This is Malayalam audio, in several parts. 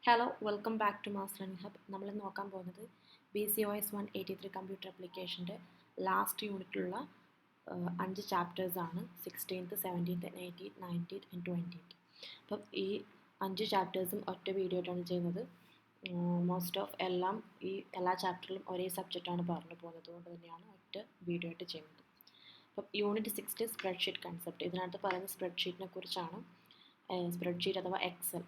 Hello welcome back to master learning hub. നമ്മൾ നോക്കാൻ പോകുന്നത് BCOS 183 കമ്പ്യൂട്ടർ ആപ്ലിക്കേഷൻ്റെ ലാസ്റ്റ് യൂണിറ്റിലുള്ള 5 ചാപ്റ്റേഴ്സാണ്. 16th, 17th, 18th, 19th and 20th. അപ്പം ഈ 5 ചാപ്റ്റേഴ്സും ഒറ്റ വീഡിയോ ആയിട്ടാണ് ചെയ്യുന്നത്. മോസ്റ്റ് ഓഫ് എല്ലാ ചാപ്റ്ററിലും ഒരേ സബ്ജക്റ്റാണ് പറഞ്ഞു പോകുന്നത് കൊണ്ട് തന്നെയാണ് ഒറ്റ വീഡിയോ ആയിട്ട് ചെയ്യുന്നത്. അപ്പം യൂണിറ്റ് 6 സ്പ്രെഡ്ഷീറ്റ് കൺസെപ്റ്റ്. ഇതിനകത്ത് പറയുന്ന സ്പ്രെഡ്ഷീറ്റിനെ കുറിച്ചാണ്. സ്പ്രെഡ്ഷീറ്റ് അഥവാ എക്സൽ,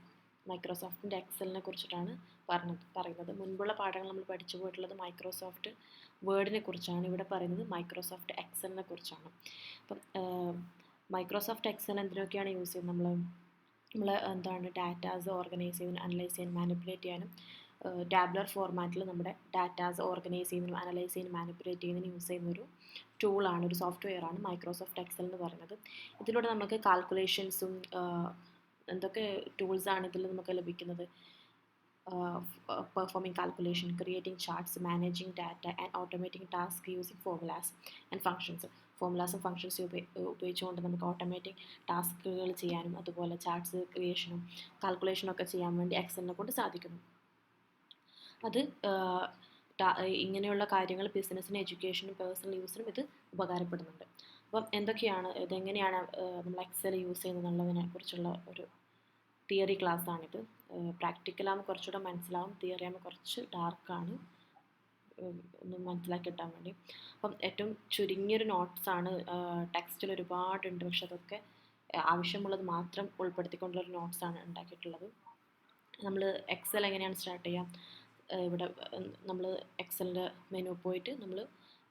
മൈക്രോസോഫ്റ്റിൻ്റെ എക്സലിനെ കുറിച്ചിട്ടാണ് പറയുന്നത്. മുൻപുള്ള പാഠങ്ങൾ നമ്മൾ പഠിച്ചു പോയിട്ടുള്ളത് മൈക്രോസോഫ്റ്റ് വേർഡിനെ കുറിച്ചാണ്. ഇവിടെ പറയുന്നത് മൈക്രോസോഫ്റ്റ് എക്സലിനെ കുറിച്ചാണ്. അപ്പം മൈക്രോസോഫ്റ്റ് എക്സൽ എന്തിനൊക്കെയാണ് യൂസ് ചെയ്യുന്നത്? നമ്മൾ ഡാറ്റാസ് ഓർഗനൈസ് ചെയ്യാനും അനലൈസ് ചെയ്യാനും മാനിപ്പുലേറ്റ് ചെയ്യാനും ടാബ്ലർ ഫോർമാറ്റിൽ നമ്മുടെ ഡാറ്റാസ് ഓർഗനൈസ് ചെയ്യുന്നതിനും അനലൈസ് ചെയ്യാനും മാനിപ്പുലേറ്റ് ചെയ്യുന്നതിനും യൂസ് ചെയ്യുന്ന ഒരു ടൂളാണ്, ഒരു സോഫ്റ്റ്വെയറാണ് മൈക്രോസോഫ്റ്റ് എക്സൽ എന്ന് പറയുന്നത്. ഇതിലൂടെ നമുക്ക് കാൽക്കുലേഷൻസും എന്തൊക്കെ ടൂൾസാണ് ഇതിൽ നമുക്ക് ലഭിക്കുന്നത്? Performing calculation, creating charts, managing data and automating task using formulas and functions. ഫോർമുലാസും ഫങ്ഷൻസും ഉപയോഗിച്ചുകൊണ്ട് നമുക്ക് ഓട്ടോമാറ്റിക് ടാസ്കുകൾ ചെയ്യാനും അതുപോലെ ചാർട്ട്സ് ക്രിയേഷനും കാൽക്കുലേഷനും ഒക്കെ ചെയ്യാൻ വേണ്ടി എക്സലിനെ കൊണ്ട് സാധിക്കുന്നു. അത് ഇങ്ങനെയുള്ള കാര്യങ്ങൾ ബിസിനസ്സിനും എഡ്യൂക്കേഷനും പേഴ്സണൽ യൂസിനും ഇത് ഉപകാരപ്പെടുന്നുണ്ട്. അപ്പം ഇതെങ്ങനെയാണ് നമ്മൾ എക്സൽ യൂസ് ചെയ്യുന്നതിനെ കുറിച്ചുള്ള ഒരു തിയറി ക്ലാസ്സാണിത്. പ്രാക്ടിക്കലാകുമ്പോൾ കുറച്ചുകൂടെ മനസ്സിലാവും, തിയറി ആകുമ്പോൾ കുറച്ച് ഡാർക്കാണ് ഒന്ന് മനസ്സിലാക്കി കിട്ടാൻ വേണ്ടി. അപ്പം ഏറ്റവും ചുരുങ്ങിയൊരു നോട്ട്സാണ്. ടെക്സ്റ്റിൽ ഒരുപാടുണ്ട്, പക്ഷെ അതൊക്കെ ആവശ്യമുള്ളത് മാത്രം ഉൾപ്പെടുത്തിക്കൊണ്ടുള്ളൊരു നോട്ട്സാണ് ഉണ്ടാക്കിയിട്ടുള്ളത്. നമ്മൾ എക്സൽ എങ്ങനെയാണ് സ്റ്റാർട്ട് ചെയ്യുക? ഇവിടെ നമ്മൾ എക്സലിൻ്റെ മെനു പോയിട്ട് നമ്മൾ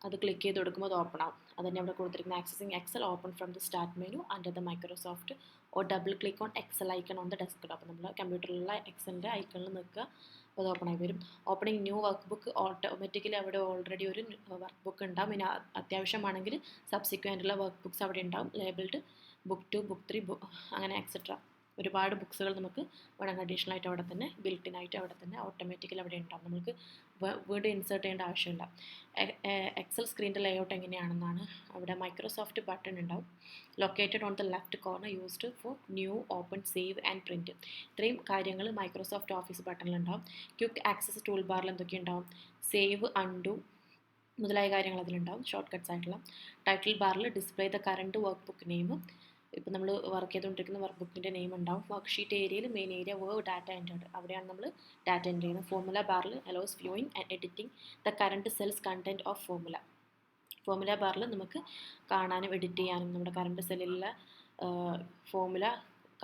അത് ക്ലിക്ക് ചെയ്ത് കൊടുക്കുമ്പോൾ അത് ഓപ്പൺ ആവും. അതന്നെ അവിടെ കൊടുത്തിരിക്കുന്ന accessing Excel open from the start menu under the Microsoft or double click on Excel icon on the desktop. അപ്പോൾ നമ്മൾ കമ്പ്യൂട്ടറിലുള്ള എക്സലിൻ്റെ ഐക്കണിൽ നിൽക്കുക, അത് ഓപ്പൺ ആയി വരും. Opening new work book, automatically അവിടെ ഓൾറെഡി ഒരു വർക്ക് ബുക്ക് ഉണ്ടാവും. പിന്നെ അത്യാവശ്യമാണെങ്കിൽ സബ്സിക്വൻ്റുള്ള വർക്ക് ബുക്ക്സ് അവിടെ ഉണ്ടാവും, ലേബിൾഡ് ബുക്ക് 2, ബുക്ക് 3 അങ്ങനെ എക്സെട്ര. ഒരുപാട് ബുക്സുകൾ നമുക്ക് വേണമെങ്കിൽ അഡീഷണൽ ആയിട്ട് അവിടെ തന്നെ ബിൽട്ടിനായിട്ട് അവിടെ തന്നെ ഓട്ടോമാറ്റിക്കലി അവിടെ ഉണ്ടാവും. നമുക്ക് വീണ്ടും ഇൻസേർട്ട് ചെയ്യേണ്ട ആവശ്യമില്ല. എക്സൽ സ്ക്രീനിൻ്റെ ലേഔട്ട് എങ്ങനെയാണെന്നാണ്. അവിടെ മൈക്രോസോഫ്റ്റ് ബട്ടൺ ഉണ്ടാവും, located on the left corner, used for new, open, save and print. ഇത്രയും കാര്യങ്ങൾ മൈക്രോസോഫ്റ്റ് ഓഫീസ് ബട്ടണിലുണ്ടാവും. ക്വിക്ക് ആക്സസ് ടൂൾ ബാറിൽ എന്തൊക്കെ ഉണ്ടാവും? സേവ്, അൺഡു മുതലായ കാര്യങ്ങൾ അതിലുണ്ടാവും, ഷോർട്ട് കട്ട്സ് ആയിട്ടുള്ള. ടൈറ്റിൽ ബാറിൽ display the current workbook name, ഇപ്പോൾ നമ്മൾ വർക്ക് ചെയ്തുകൊണ്ടിരിക്കുന്ന വർക്ക് ബുക്കിൻ്റെ നെയിം ഉണ്ടാവും. വർക്ക് ഷീറ്റ് ഏരിയയിൽ മെയിൻ ഏരിയ ഡാറ്റ എൻറ്റേർഡ്, അവിടെയാണ് നമ്മൾ ഡാറ്റ എൻ്റർ ചെയ്യുന്നത്. ഫോർമുല ബാറിൽ allows viewing and editing the current cells content of formula. Formula ബാറിൽ നമുക്ക് കാണാനും എഡിറ്റ് ചെയ്യാനും നമ്മുടെ കറണ്ട് സെല്ലിലുള്ള ഫോർമുല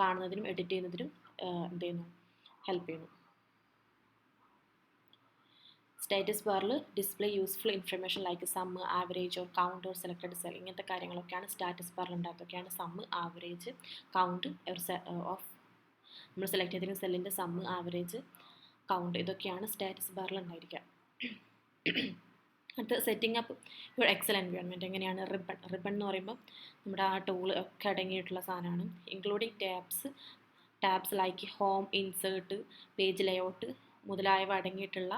കാണുന്നതിനും എഡിറ്റ് ചെയ്യുന്നതിനും ഹെൽപ്പ് ചെയ്യുന്നു. സ്റ്റാറ്റസ് ബാറിൽ display useful information like sum, average or count or selected cell. ഇങ്ങനത്തെ കാര്യങ്ങളൊക്കെയാണ് സ്റ്റാറ്റസ് ബാറിൽ ഉണ്ടാകുന്നതൊക്കെയാണ് സമ്മ്, ആവറേജ്, കൗണ്ട് ഓഫ് നമ്മൾ സെലക്ട് ചെയ്തിരിക്കുന്ന സെല്ലിൻ്റെ സമ്മ്, ആവറേജ്, കൗണ്ട്, ഇതൊക്കെയാണ് സ്റ്റാറ്റസ് ബാറിൽ ഉണ്ടായിരിക്കുക. അടുത്ത് setting up your Excel environment. എങ്ങനെയാണ്? റിബൺ എന്ന് പറയുമ്പോൾ നമ്മുടെ ആ ടൂൾ ഒക്കെ അടങ്ങിയിട്ടുള്ള സാധനമാണ്. Including tabs like home, insert, page layout മുതലായവ അടങ്ങിയിട്ടുള്ള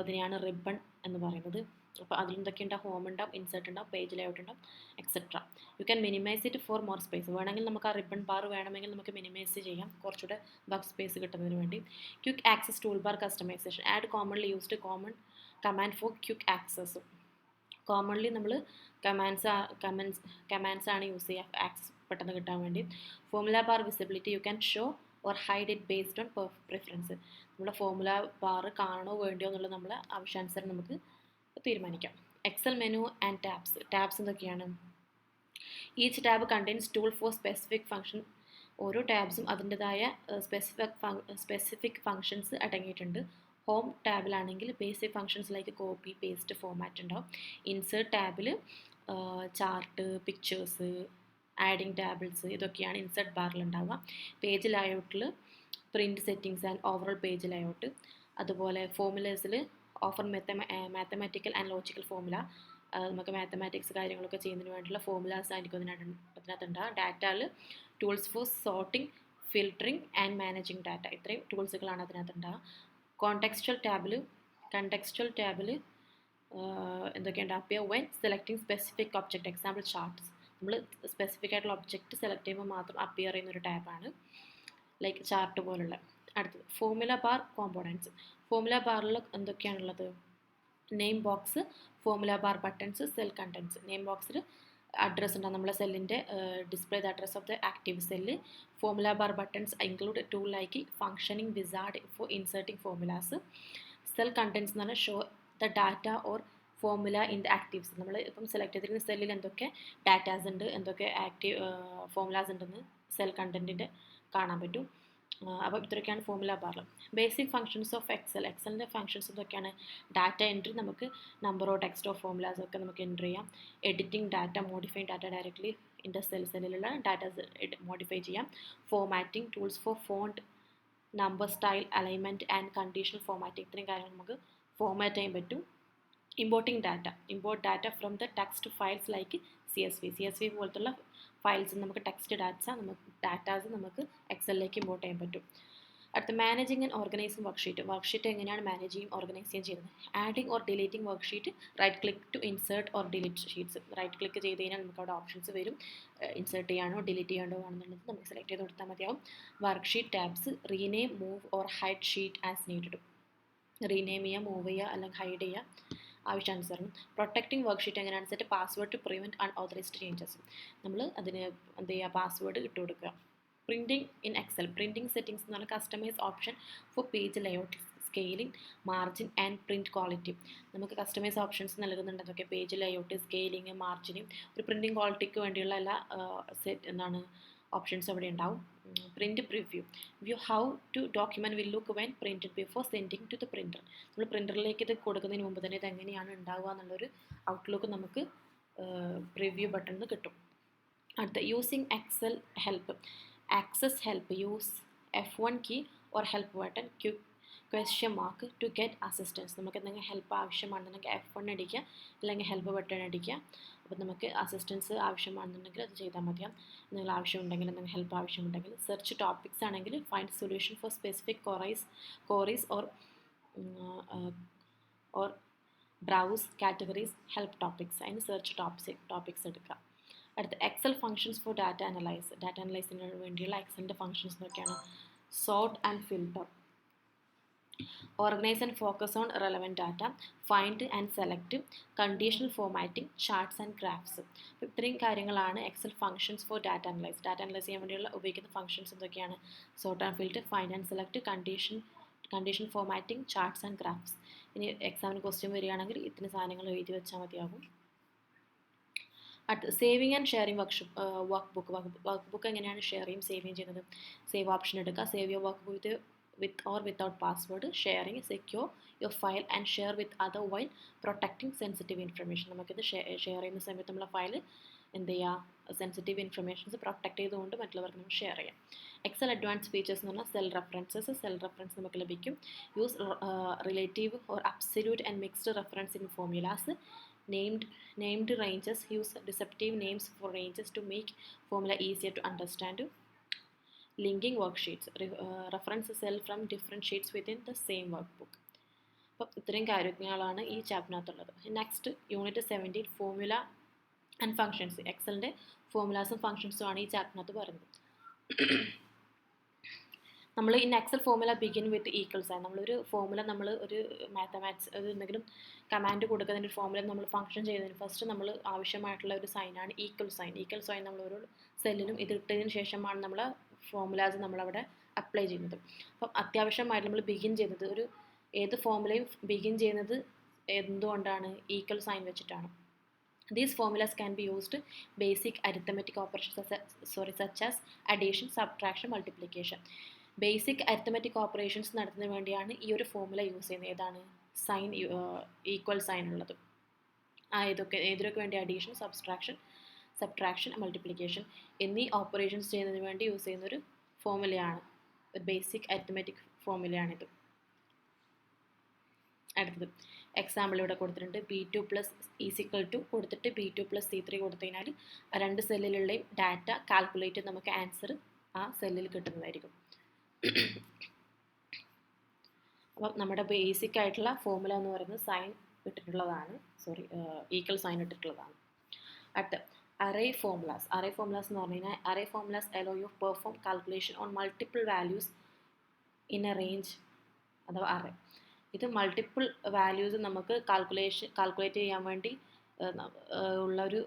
ഇതിനെയാണ് റിബൺ എന്ന് പറയുന്നത്. അപ്പോൾ അതിലെന്തൊക്കെ ഉണ്ടാവും? ഹോം ഉണ്ടാവും, ഇൻസേർട്ട് ഉണ്ടാവും, പേജ് ലേഔട്ട് ഉണ്ടാവും, etcetera. You can minimise it for more space. വേണമെങ്കിൽ നമുക്ക് ആ റിബൺ ബാർ വേണമെങ്കിൽ നമുക്ക് മിനിമൈസ് ചെയ്യാം, കുറച്ചുകൂടെ വർക്ക് സ്പേസ് കിട്ടുന്നതിന് വേണ്ടി. Quick access tool bar customization. Add commonly used command for quick access. Commonly നമ്മൾ കമാൻഡ്സ് ആണ് യൂസ് ചെയ്യുക ആക്സസ് പെട്ടെന്ന് കിട്ടാൻ വേണ്ടി. Formula bar visibility. You can show or hide it based on preference. നമ്മുടെ ഫോർമുല ബാർ കാണണോ വേണ്ടിയോ എന്നുള്ളത് നമ്മളെ ആവശ്യാനുസരണം നമുക്ക് തീരുമാനിക്കാം. എക്സൽ മെനു ആൻഡ് ടാബ്സ് എന്തൊക്കെയാണ്? Each tab contains tool for specific function. ഓരോ ടാബ്സും അതിൻ്റെതായ സ്പെസിഫിക് ഫങ്ഷൻസ് അടങ്ങിയിട്ടുണ്ട്. ഹോം ടാബിലാണെങ്കിൽ basic functions like copy, paste, format ഉണ്ടാവും. ഇൻസേർട്ട് ടാബിൽ ചാർട്ട്, പിക്ചേഴ്സ്, ആഡിങ് ടാബിൾസ്, ഇതൊക്കെയാണ് ഇൻസേർട്ട് ബാറിൽ ഉണ്ടാവുക. പേജ് ലേഔട്ടിൽ print, settings and overall page layout. അതുപോലെ ഫോർമുലേഴ്സിൽ offer mathematical and logical formula. നമുക്ക് മാത്തമാറ്റിക്സ് കാര്യങ്ങളൊക്കെ ചെയ്യുന്നതിന് വേണ്ടിയുള്ള ഫോർമുലാസ് ആയിരിക്കും അതിനകത്തുണ്ടാകുക. ഡാറ്റയിൽ tools for sorting, filtering and managing data. ഇത്രയും ടൂൾസുകളാണ് അതിനകത്തുണ്ടാകുക. കോണ്ടെക്സ്ച്വൽ ടാബിൽ എന്തൊക്കെയുണ്ട്? Appear when selecting specific object, example charts. നമ്മൾ സ്പെസിഫിക് ആയിട്ടുള്ള ഒബ്ജക്റ്റ് സെലക്ട് ചെയ്യുമ്പോൾ മാത്രം അപ്പിയർ ചെയ്യുന്നൊരു ടാബാണ്, ലൈക്ക് ചാർട്ട് പോലുള്ള. അടുത്തത് ഫോർമുല ബാർ കോമ്പോണൻസ്. ഫോർമുല ബാറിൽ എന്തൊക്കെയാണുള്ളത്? Name box, formula bar buttons, cell contents. Name ബോക്സിൽ അഡ്രസ്സ് ഉണ്ടാകും, നമ്മളെ സെല്ലിൻ്റെ display the address of the active cell. Formula bar buttons include tool like functioning wizard for inserting formulas. Cell contents എന്ന് പറഞ്ഞാൽ show the data or formula in the actives. നമ്മൾ ഇപ്പം സെലക്ട് ചെയ്തിരിക്കുന്ന സെല്ലിൽ എന്തൊക്കെ ഡാറ്റാസ് ഉണ്ട്, എന്തൊക്കെ ആക്റ്റീവ് ഫോർമുലാസ് ഉണ്ടെന്ന് സെൽ കണ്ടൻറ്റിൻ്റെ കാണാൻ പറ്റും. അപ്പോൾ ഇത്രയൊക്കെയാണ് ഫോർമുല ബാറിൽ. Basic functions of Excel. എക്സലിൻ്റെ ഫങ്ഷൻസ് എന്തൊക്കെയാണ്? ഡാറ്റ എൻട്രി, നമുക്ക് number of text of formulas ഒക്കെ നമുക്ക് എൻട്രി ചെയ്യാം. Editing data, modifying data directly in the സെല്ലിലുള്ള ഡാറ്റാസ് മോഡിഫൈ ചെയ്യാം. Formatting, tools for font, number, style, alignment and conditional formatting. ഇത്രയും കാര്യങ്ങൾ നമുക്ക് ഫോർമാറ്റ് ചെയ്യാൻ പറ്റും. Importing data, import data from the text files like CSV പോലത്തുള്ള ഫയൽസ് നമുക്ക് ടെക്സ്റ്റ് ഡാറ്റാസ് നമുക്ക് എക്സലിലേക്ക് ഇമ്പോർട്ട് ചെയ്യാൻ പറ്റും. അടുത്ത managing and organizing worksheet. Worksheet എങ്ങനെയാണ് മാനേജ് ചെയ്യും, ഓർഗനൈസ് ചെയ്യുന്നത്? Adding or deleting worksheet. Right click to insert or delete sheets. Right click ചെയ്ത് കഴിഞ്ഞാൽ നമുക്ക് അവിടെ ഓപ്ഷൻസ് വരും. ഇൻസേർട്ട് ചെയ്യാനോ ഡിലീറ്റ് ചെയ്യാനോ ആണെന്നുള്ളത് നമുക്ക് സെലക്ട് ചെയ്ത് കൊടുത്താൽ മതിയാവും. Worksheet tabs. Rename, move or hide sheet as needed. Rename ചെയ്യുക, മൂവ് ചെയ്യുക അല്ലെങ്കിൽ ഹൈഡ് ചെയ്യുക ആവശ്യാനുസരണം. പ്രൊട്ടക്റ്റിംഗ് വർക്ക്ഷീറ്റ് എങ്ങനെയാണെന്ന് വെച്ചിട്ട് password to prevent unauthorised changes. നമ്മൾ അതിന് എന്ത് ചെയ്യുക, പാസ്വേഡ് ഇട്ട് കൊടുക്കുക. Printing in Excel. Printing settings എന്ന് പറഞ്ഞാൽ customise option for page layout, scaling, margin and print quality. നമുക്ക് കസ്റ്റമൈസ് ഓപ്ഷൻസ് നൽകുന്നുണ്ട്. അതൊക്കെ പേജ് ലേഔട്ട്, സ്കെയിലിംഗ്, മാർജിനും ഒരു പ്രിൻറ്റിംഗ് ക്വാളിറ്റിക്ക് വേണ്ടിയുള്ള എല്ലാ ഓപ്ഷൻസ് അവിടെ ഉണ്ടാവും. Print preview. View how to document will look when printed before sending to the printer. നമ്മൾ പ്രിൻറ്ററിലേക്ക് ഇത് കൊടുക്കുന്നതിന് മുമ്പ് തന്നെ ഇത് എങ്ങനെയാണ് ഉണ്ടാവുക എന്നുള്ളൊരു ഔട്ട്ലുക്ക് നമുക്ക് പ്രിവ്യൂ ബട്ടണിൽ കിട്ടും. അടുത്ത using Excel help. Access help. Use F1 key or help button question mark to get assistance. നമുക്ക് എന്തെങ്കിലും ഹെൽപ്പ് ആവശ്യമാണെന്നുണ്ടെങ്കിൽ F1 അടിക്കുക, അല്ലെങ്കിൽ ഹെൽപ്പ് ബട്ടൺ അടിക്കുക. അപ്പോൾ നമുക്ക് അസിസ്റ്റൻസ് ആവശ്യമാണെന്നുണ്ടെങ്കിൽ അത് ചെയ്താൽ മതിയാവും. എന്തെങ്കിലും ആവശ്യമുണ്ടെങ്കിൽ, എന്തെങ്കിലും ഹെൽപ്പ് ആവശ്യമുണ്ടെങ്കിൽ. സെർച്ച് ടോപ്പിക്സ് ആണെങ്കിൽ find solution for specific queries or browse categories help topics. അതിന് സെർച്ച് ടോപ്പിക്സ് എടുക്കുക. അടുത്ത Excel functions for data analyse. Data അനലൈസിന് വേണ്ടിയുള്ള എക്സലിൻ്റെ ഫങ്ഷൻസ് എന്തൊക്കെയാണ്? Sort and filter, organize and focus on relevant data, find and select, conditional formatting, charts and graphs. അപ്പോൾ ഇത്രയും കാര്യങ്ങളാണ് Excel functions for data analyse. Data analyse ചെയ്യാൻ വേണ്ടിയുള്ള ഉപയോഗിക്കുന്ന ഫങ്ഷൻസ് എന്തൊക്കെയാണ്? Sort and filter, find and select, conditional formatting, charts and graphs. ഇനി എക്സാമിന് ക്വസ്റ്റ്യൻ വരികയാണെങ്കിൽ ഇത്തരം സാധനങ്ങൾ എഴുതി വെച്ചാൽ മതിയാകും. അടുത്ത് saving and sharing work book എങ്ങനെയാണ് ഷെയർ ചെയ്യും സേവ് ചെയ്യുന്നത്? സേവ് ഓപ്ഷൻ എടുക്കുക. Save your work book with or without password. Sharing, secure your file and share with other while protecting sensitive information. നമുക്കിത് ഷെയർ ചെയ്യുന്ന സമയത്ത് നമ്മളെ ഫയൽ എന്ത് ചെയ്യുക, സെൻസിറ്റീവ് ഇൻഫർമേഷൻസ് പ്രൊട്ടക്ട് ചെയ്തുകൊണ്ട് മറ്റുള്ളവർക്ക് നമുക്ക് ഷെയർ ചെയ്യാം. എക്സൽ അഡ്വാൻസ് ഫീച്ചേഴ്സ് എന്ന് പറഞ്ഞാൽ സെൽ റെഫറൻസ് നമുക്ക് ലഭിക്കും. Use relative or absolute and mixed reference in formulas. named ranges. Use deceptive names for ranges to make formula easier to understand. Linking worksheets. Reference cell from different sheets within the same workbook. അപ്പോൾ ഇത്രയും കാര്യങ്ങളാണ് ഈ ചാപ്റ്ററിനകത്തുള്ളത്. Next unit 17 formula and functions. എക്സലിൻ്റെ ഫോർമുലാസും ഫങ്ഷൻസും ആണ് ഈ ചാപ്റ്ററിനകത്ത് പറയുന്നത്. നമ്മൾ in Excel formula begin with equal sign. നമ്മളൊരു ഫോർമുല ഒരു മാത്തമാറ്റിക്സ് എന്തെങ്കിലും കമാൻഡ് കൊടുക്കുന്നതിൻ്റെ ഫോർമുല നമ്മൾ ഫംഗ്ഷൻ ചെയ്യുന്നതിന് ഫസ്റ്റ് നമ്മൾ ആവശ്യമായിട്ടുള്ള ഒരു സൈനാണ് ഈക്വൽ സൈൻ. നമ്മൾ ഓരോ സെല്ലിലും ഇത് ഇട്ടതിന് ശേഷമാണ് നമ്മൾ ഫോർമുലാസ് നമ്മളവിടെ അപ്ലൈ ചെയ്യുന്നത്. അപ്പം അത്യാവശ്യമായിട്ട് നമ്മൾ ബിഗിൻ ചെയ്യുന്നത് ഏത് ഫോർമുലയും ബിഗിൻ ചെയ്യുന്നത് എന്തുകൊണ്ടാണ്? ഈക്വൽ സൈൻ വെച്ചിട്ടാണ്. These formulas can be used basic arithmetic operations such as addition, subtraction, multiplication. Basic arithmetic operations നടത്തുന്നതിന് വേണ്ടിയാണ് ഈ ഒരു ഫോർമുല യൂസ് ചെയ്യുന്നത്. ഏതാണ്? സൈൻ, ഈക്വൽ സൈൻ ഉള്ളത്. ഏതൊക്കെ വേണ്ടി? അഡീഷൻ, സബ്ട്രാക്ഷൻ, മൾട്ടിപ്ലിക്കേഷൻ എന്നീ ഓപ്പറേഷൻസ് ചെയ്യുന്നതിന് വേണ്ടി യൂസ് ചെയ്യുന്നൊരു ഫോർമുലയാണ്. ഒരു ബേസിക് അരിത്തമെറ്റിക് ഫോർമുലയാണിത്. അടുത്തത് എക്സാമ്പിൾ ഇവിടെ കൊടുത്തിട്ടുണ്ട്. B2 + കൊടുത്തിട്ട് B2 + C3 കൊടുത്തു കഴിഞ്ഞാൽ രണ്ട് സെല്ലിലുള്ളയും ഡാറ്റ കാൽക്കുലേറ്റ് നമുക്ക് ആൻസർ ആ സെല്ലിൽ കിട്ടുന്നതായിരിക്കും. അപ്പം നമ്മുടെ ബേസിക് ആയിട്ടുള്ള ഫോർമുല എന്ന് പറയുന്നത് സൈൻ ഇട്ടിട്ടുള്ളതാണ്, ഈക്വൽ സൈൻ ഇട്ടിട്ടുള്ളതാണ്. അടുത്ത അറേ ഫോർമുലാസ് എന്ന് പറഞ്ഞു കഴിഞ്ഞാൽ array formulas allow you perform calculation on multiple values in a range അഥവാ അറേ. ഇത് മൾട്ടിപ്പിൾ വാല്യൂസ് നമുക്ക് കാൽക്കുലേറ്റ് ചെയ്യാൻ വേണ്ടി ഉള്ള ഒരു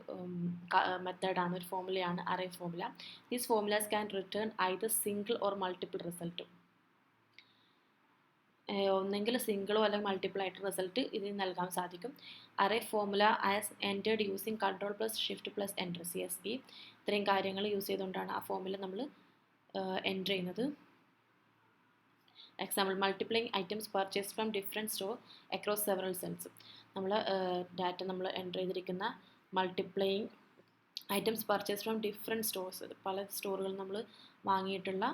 മെത്തേഡാണ്, ഒരു ഫോർമുലയാണ് array formula. These formulas can return either single or multiple result. ഒന്നെങ്കിൽ സിംഗിളോ അല്ലെങ്കിൽ മൾട്ടിപ്പിൾ ആയിട്ട് റിസൾട്ട് ഇതിന് നൽകാൻ സാധിക്കും. Array formula as entered using control plus shift plus enter, CSV. ഇത്രയും കാര്യങ്ങൾ യൂസ് ചെയ്തുകൊണ്ടാണ് ആ ഫോർമുല നമ്മൾ എൻ്റർ ചെയ്യുന്നത്. Example, multiplying items purchase from different store across several cells. നമ്മൾ ഡാറ്റ നമ്മൾ എൻ്റർ ചെയ്തിരിക്കുന്ന multiplying items purchase from different stores, പല സ്റ്റോറുകളിൽ നമ്മൾ വാങ്ങിയിട്ടുള്ള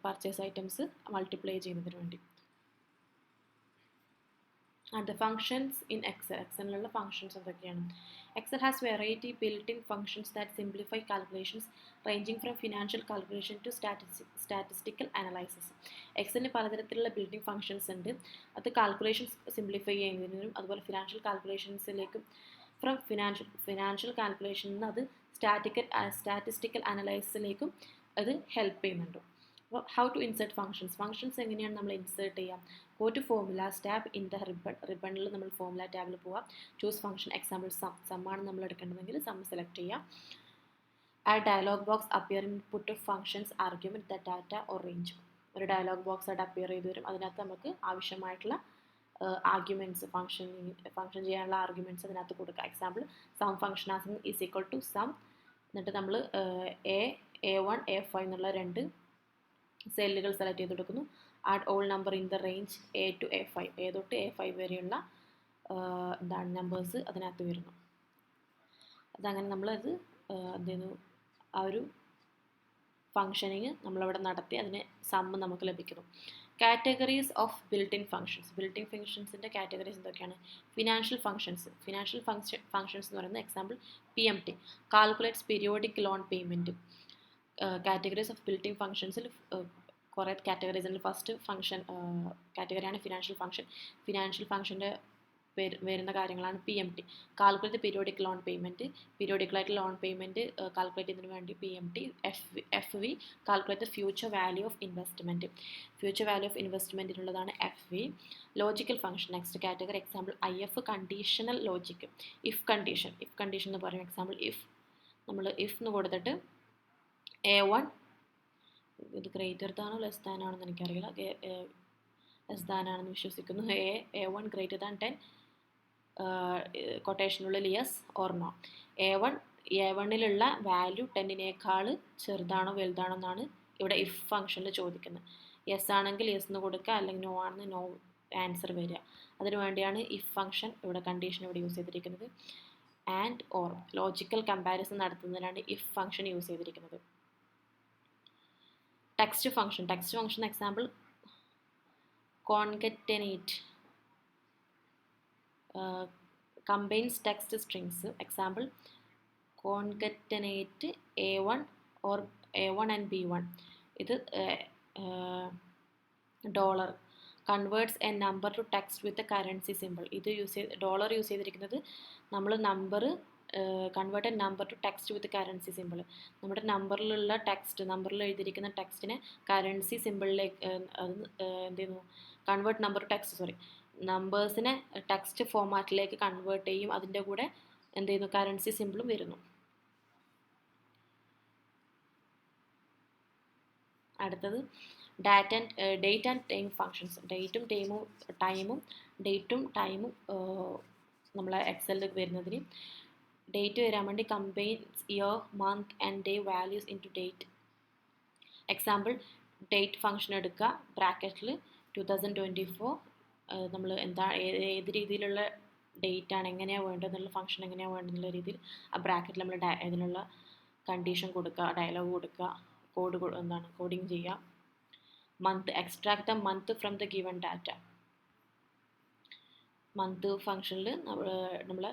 പർച്ചേസ് ഐറ്റംസ് മൾട്ടിപ്ലൈ ചെയ്യുന്നതിന് വേണ്ടി. And the functions in Excel. എക്സലിലുള്ള ഫങ്ഷൻസ് എന്തൊക്കെയാണ്? Excel has variety built-in functions that simplify calculations ranging from financial calculation to statistical analysis. എക്സലിന് പലതരത്തിലുള്ള ബിൽഡിംഗ് ഫങ്ഷൻസ് ഉണ്ട്. അത് കാൽക്കുലേഷൻസ് സിംപ്ലിഫൈ ചെയ്യുന്നതിനും അതുപോലെ ഫിനാൻഷ്യൽ കാൽക്കുലേഷൻസിലേക്കും ഫ്രം ഫിനാൻഷ്യൽ കാൽക്കുലേഷനിൽ നിന്ന് അത് സ്റ്റാറ്റിസ്റ്റിക്കൽ അനലൈസിലേക്കും അത് ഹെൽപ്പ് ചെയ്യുന്നുണ്ട്. അപ്പോൾ ഹൗ ടു ഇൻസേർട്ട് ഫങ്ഷൻസ് എങ്ങനെയാണ് നമ്മൾ ഇൻസേർട്ട് ചെയ്യാം? Go to formulas tab in the റിബണിൽ നമ്മൾ ഫോർമുല ടാബിൽ പോവാം. ചൂസ് ഫംഗ്ഷൻ, എക്സാമ്പിൾ സം ആണ് നമ്മൾ എടുക്കേണ്ടതെങ്കിൽ സം സെലക്ട് ചെയ്യാം. Add dialogue box appear in puttu functions argument the data or range. ഒരു ഡയലോഗ് ബോക്സ് ആയിട്ട് അപ്പിയർ ചെയ്ത് വരും. അതിനകത്ത് നമുക്ക് ആവശ്യമായിട്ടുള്ള ആർഗ്യുമെൻറ്റ്സ്, ഫംഗ്ഷൻ ചെയ്യാനുള്ള ആർഗ്യുമെൻറ്റ്സ് അതിനകത്ത് കൊടുക്കുക. Example, sum function is equal to sum, എന്നിട്ട് നമ്മൾ A1 A5 എന്നുള്ള രണ്ട് സെല്ലുകൾ സെലക്ട് ചെയ്ത് കൊടുക്കുന്നു. Add all number in the range A to A5, A തൊട്ട് A5 വരെയുള്ള നമ്പേഴ്സ് അതിനകത്ത് വരുന്നു. അതങ്ങനെ നമ്മളത് എന്ത് ചെയ്യുന്നു, ആ ഒരു ഫങ്ഷനിങ് നമ്മളവിടെ നടത്തി അതിന് സമ്മ് നമുക്ക് ലഭിക്കുന്നു. കാറ്റഗറീസ് ഓഫ് ബിൽറ്റ്-ഇൻ ഫങ്ഷൻസിൻ്റെ കാറ്റഗറീസ് എന്തൊക്കെയാണ്? ഫിനാൻഷ്യൽ ഫങ്ഷൻസ് എന്ന് പറയുന്നത് example PMT, calculates periodic loan payment. Categories of built-in ഫങ്ഷൻസിൽ കുറേ കാറ്റഗറീസ് ഉണ്ട്. ഫസ്റ്റ് ഫങ്ഷൻ കാറ്റഗറിയാണ് ഫിനാൻഷ്യൽ ഫങ്ഷൻ്റെ വരുന്ന കാര്യങ്ങളാണ് PMT, calculate periodic loan payment. പീരിയോഡിക്കലായിട്ട് ലോൺ പേയ്മെൻറ്റ് കാൽക്കുലേറ്റ് ചെയ്യുന്നതിന് വേണ്ടി PMT. FV, calculate future value of investment. Future value of ഇൻവെസ്റ്റ്മെൻറ്റിനുള്ളതാണ് FV. Logical function next category. Example IF, conditional logic. If condition എന്ന് പറയും. എക്സാമ്പിൾ, നമ്മൾ എന്ന് കൊടുത്തിട്ട് A1 ഇത് ഗ്രേറ്റർ ദാനോ ലെസ് ദാൻ ആണെന്ന് എനിക്കറിയില്ല, ലെസ് ദാൻ ആണെന്ന് വിശ്വസിക്കുന്നു. A1 ഗ്രേറ്റർ ദാൻ 10, കൊട്ടേഷനുള്ളിൽ യെസ് ഓർ നോ. A1ലുള്ള വാല്യൂ 10നേക്കാൾ ചെറുതാണോ വലുതാണോ എന്നാണ് ഇവിടെ ഇഫ് ഫംഗ്ഷനിൽ ചോദിക്കുന്നത്. യെസ് ആണെങ്കിൽ യെസ് എന്ന് കൊടുക്കുക, അല്ലെങ്കിൽ നോ ആണെന്ന് നോ ആൻസർ വരിക. അതിനു വേണ്ടിയാണ് ഇഫ് ഫംഗ്ഷൻ ഇവിടെ കണ്ടീഷൻ ഇവിടെ യൂസ് ചെയ്തിരിക്കുന്നത്. ആൻഡ് ഓർ ലോജിക്കൽ കമ്പാരിസൺ നടത്തുന്നതിനാണ് ഇഫ് ഫംഗ്ഷൻ യൂസ് ചെയ്തിരിക്കുന്നത്. Text function example, concatenate, combines text strings. Example, concatenate A1 or A1 and B1. ഇത് dollar converts a number to text with a currency simple. ഇത് ഡോളർ യൂസ് ചെയ്തിരിക്കുന്നത് നമ്മൾ number convert a number to text with currency simple. നമ്മുടെ നമ്പറിൽ എഴുതിയിരിക്കുന്ന ടെക്സ്റ്റിനെ കറൻസി സിമ്പിളിലേക്ക് എന്ത് ചെയ്യുന്നു, നമ്പേഴ്സിനെ ടെക്സ്റ്റ് ഫോമാറ്റിലേക്ക് കൺവേർട്ട് ചെയ്യും. അതിൻ്റെ കൂടെ എന്ത് ചെയ്യുന്നു, കറൻസി സിമ്പിളും വരുന്നു. അടുത്തത് ഡേറ്റ് ആൻഡ് ടൈം ഫങ്ഷൻസ്. ഡേറ്റും ടൈമും നമ്മളെ എക്സലിൽ വരുന്നതിന് ഡേറ്റ് വരാൻ വേണ്ടി combines year, month and day values into date. Example, date function എടുക്കുക, ബ്രാക്കറ്റിൽ 2024. നമ്മൾ ഏത് രീതിയിലുള്ള ഡേറ്റ് ആണ്, എങ്ങനെയാണ് വേണ്ടതെന്നുള്ള ഫംഗ്ഷൻ എങ്ങനെയാണ് വേണ്ടതെന്നുള്ള രീതിയിൽ ആ ബ്രാക്കറ്റിൽ നമ്മൾ ഇതിനുള്ള കണ്ടീഷൻ കൊടുക്കുക, ഡയലോഗ് കൊടുക്കുക, കോഡിങ് ചെയ്യുക. Month, extract the month from the given data. Month ഫംഗ്ഷനിൽ നമ്മൾ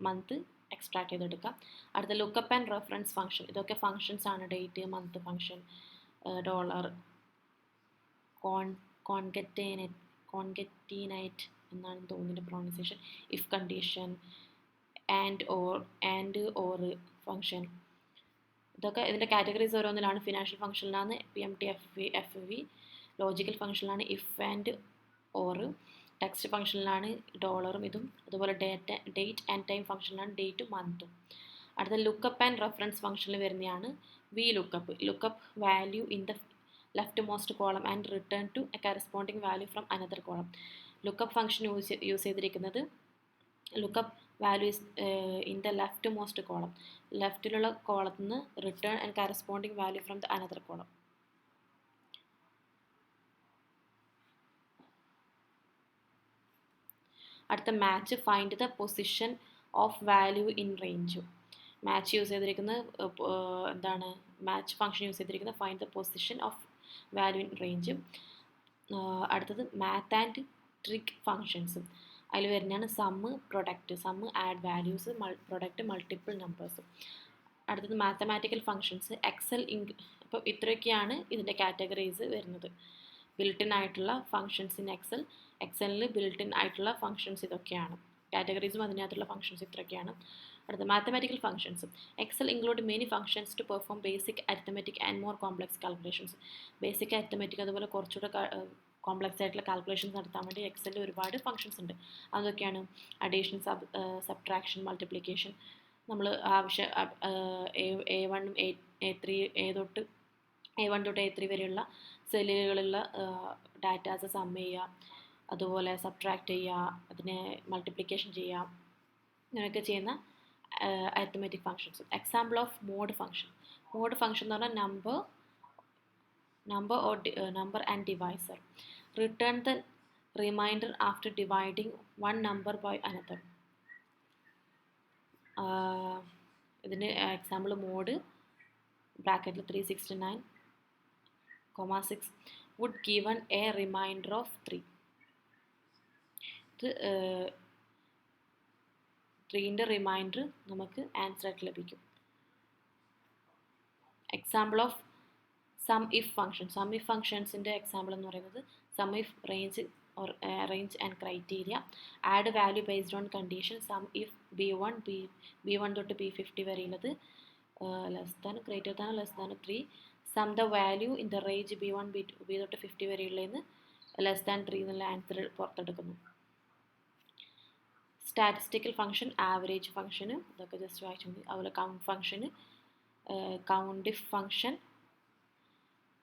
മന്ത് എക്സ്ട്രാക്ട് ചെയ്തെടുക്കാം. അടുത്ത ലുക്കപ്പ് ആൻഡ് റെഫറൻസ് ഫംഗ്ഷൻ. ഇതൊക്കെ ഫങ്ഷൻസ് ആണ്. Date, month function, dollar, concatenate എന്നാണ് തോന്നുന്നത് pronunciation. If condition, and or function, ഇതൊക്കെ ഇതിൻ്റെ കാറ്റഗറീസ് ഓരോന്നിലാണ്. ഫിനാൻഷ്യൽ ഫംഗ്ഷനിലാണ് PMT FV, ലോജിക്കൽ ഫംഗ്ഷനിലാണ് ഇഫ് ആൻഡ് ഓർ, ടെക്സ്റ്റ് ഫംഗ്ഷനിലാണ് ഡോളറും ഇതും, അതുപോലെ ഡേറ്റ് ആൻഡ് ടൈം ഫംഗ്ഷനിലാണ് ഡേറ്റും മന്തും. അടുത്ത ലുക്കപ്പ് ആൻഡ് റെഫറൻസ് ഫംഗ്ഷനിൽ വരുന്നതാണ് lookup value in the leftmost column and return to a corresponding value from another column. Lookup function use ചെയ്തിരിക്കുന്നത് lookup value is in the leftmost column, ലെഫ്റ്റിലുള്ള കോളത്തിൽ നിന്ന് return and corresponding value from the another column. അടുത്ത match, find the position of value in range. Match use ചെയ്തിരിക്കുന്നത് എന്താണ്, മാച്ച് ഫംഗ്ഷൻ യൂസ് ചെയ്തിരിക്കുന്നത് find the position of value in range. അടുത്തത് മാത്ത് ആൻഡ് ട്രിക്ക് ഫങ്ഷൻസും. അതിൽ വരുന്നതാണ് sum, product, sum add values, product multiple numbers. അടുത്തത് മാത്തമാറ്റിക്കൽ ഫങ്ഷൻസ്, എക്സൽ അപ്പോൾ ഇത്രയൊക്കെയാണ് ഇതിൻ്റെ കാറ്റഗറീസ് വരുന്നത്. ബിൽട്ടിൻ ആയിട്ടുള്ള ഫങ്ഷൻസ് ഇൻ എക്സലിൽ ബിൽട്ടിൻ ആയിട്ടുള്ള ഫങ്ഷൻസ് ഇതൊക്കെയാണ്. കാറ്റഗറീസും അതിനകത്തുള്ള ഫങ്ഷൻസ് ഇത്രയൊക്കെയാണ്. അടുത്ത mathematical functions, Excel include many functions to perform basic arithmetic and more complex calculations. Basic arithmetic അതുപോലെ കുറച്ചുകൂടെ കോംപ്ലക്സ് ആയിട്ടുള്ള കാൽക്കുലേഷൻസ് നടത്താൻ വേണ്ടി എക്സലിൽ ഒരുപാട് ഫങ്ഷൻസ് ഉണ്ട്. അതൊക്കെയാണ് അഡീഷൻ, സബ്ട്രാക്ഷൻ, മൾട്ടിപ്ലിക്കേഷൻ. നമ്മൾ ആവശ്യം A1 A3 A1 തൊട്ട് A3 വരെയുള്ള സെല്ലുകളിലുള്ള ഡാറ്റാസ് സം ചെയ്യുക, അതുപോലെ സബ്ട്രാക്ട് ചെയ്യുക, അതിനെ മൾട്ടിപ്ലിക്കേഷൻ ചെയ്യുക, ഇങ്ങനെയൊക്കെ ചെയ്യുന്ന arithmetic functions. Example of mod function എന്ന് പറഞ്ഞാൽ number and divisor. Return the remainder after dividing one number by another. ഇതിന് എക്സാമ്പിൾ മോഡ് ബ്രാക്കറ്റിൽ 369,6 would given a remainder of 3. ഇത് 3ൻ്റെ റിമൈൻഡർ നമുക്ക് ആൻസർ ആയിട്ട് ലഭിക്കും. എക്സാമ്പിൾ ഓഫ് സം ഇഫ് ഫങ്ഷൻസിൻ്റെ എക്സാമ്പിൾ എന്ന് പറയുന്നത് sum if range and criteria, add value based on condition, sum if B1 തൊട്ട് B50 വരെയുള്ളത് less than, greater than, less than 3, sum the value in the range B1 B തൊട്ട് 50 വരെയുള്ളതെന്ന് ലെസ് ദാൻ 3 എന്നുള്ള ആൻസർ പുറത്തെടുക്കുന്നു. സ്റ്റാറ്റിസ്റ്റിക്കൽ ഫംഗ്ഷൻ, ആവറേജ് ഫംഗ്ഷന്, ഇതൊക്കെ ജസ്റ്റ് വായിച്ചു മതി. അതുപോലെ കൗണ്ട് ഫംഗ്ഷന്, count if function,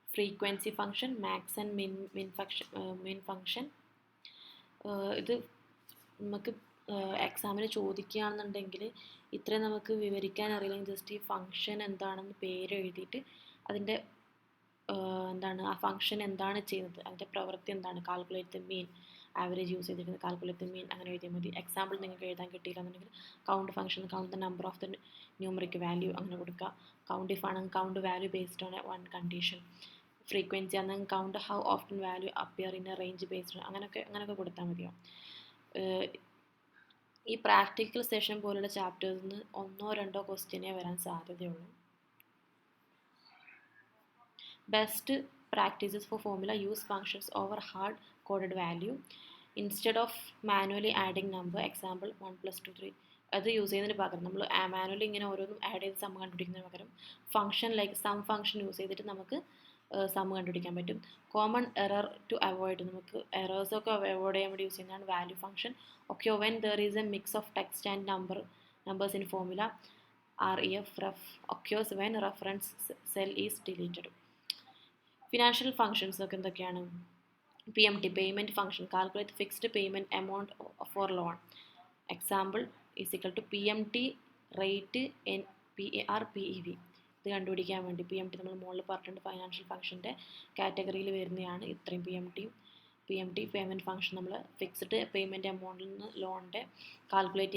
frequency function, max and min function. ഇത് നമുക്ക് എക്സാമിന് ചോദിക്കുകയാണെന്നുണ്ടെങ്കിൽ ഇത്രയും നമുക്ക് വിവരിക്കാൻ അറിയില്ലെങ്കിൽ ജസ്റ്റ് ഈ ഫംഗ്ഷൻ എന്താണെന്ന് പേര് എഴുതിയിട്ട് അതിൻ്റെ എന്താണ് ആ ഫംഗ്ഷൻ എന്താണ് ചെയ്യുന്നത്, അതിൻ്റെ പ്രവൃത്തി എന്താണ്, calculate the mean, average use ചെയ്തിരിക്കുന്നത് കാൽക്കുലേറ്റ് ദ മീൻ, അങ്ങനെ എഴുതിയാൽ മതി. എക്സാമ്പിൾ നിങ്ങൾക്ക് എഴുതാൻ കിട്ടിയില്ലെന്നുണ്ടെങ്കിൽ count function, count the number of the numeric value അങ്ങനെ കൊടുക്കുക. കൗണ്ട് ഇഫ് ആണെങ്കിൽ count value based on one condition. Frequency ആണെങ്കിൽ count how often value appear in a range based, അങ്ങനെയൊക്കെ കൊടുത്താൽ മതിയോ. ഈ പ്രാക്ടിക്കൽ സെഷൻ പോലുള്ള ചാപ്റ്റേഴ്സിൽ നിന്ന് 1-2 ക്വസ്റ്റ്യനേ വരാൻ സാധ്യതയുള്ളൂ. Best practices for formula, use functions over hard coded value instead of manually adding number. Example 1 + 2 3. അത് യൂസ് ചെയ്യുന്നതിന് പകരം നമ്മൾ മാനുവലി ഇങ്ങനെ ഓരോന്നും ആഡ് ചെയ്ത് സം കണ്ടുപിടിക്കുന്നതിന് പകരം function like sum function use ചെയ്തിട്ട് നമുക്ക് സം കണ്ടുപിടിക്കാൻ പറ്റും. കോമൺ എറർ ടു അവോയ്ഡ്, നമുക്ക് എറേഴ്സൊക്കെ അവോയ്ഡ് ചെയ്യാൻ വേണ്ടി യൂസ് ചെയ്യുന്നതാണ് value function. Okay, when there is a mix of text and numbers in formula, REF occurs when reference cell is deleted. Financial functions ഒക്കെ എന്തൊക്കെയാണ്? PMT, payment function, calculate fixed payment amount for loan. Example is equal to PMT rate PAR PEV. ഇത് കണ്ടുപിടിക്കാൻ വേണ്ടി PMT നമ്മൾ മുകളിൽ പറഞ്ഞിട്ടുണ്ട്, ഫൈനാൻഷ്യൽ ഫംഗ്ഷൻ്റെ കാറ്റഗറിയിൽ വരുന്നതാണ് ഇത്രയും. PMT പേയ്മെൻറ്റ് ഫംഗ്ഷൻ നമ്മൾ ഫിക്സ്ഡ് പേയ്മെൻറ്റ് എമൗണ്ടിൽ നിന്ന് ലോണിൻ്റെ കാൽക്കുലേറ്റ്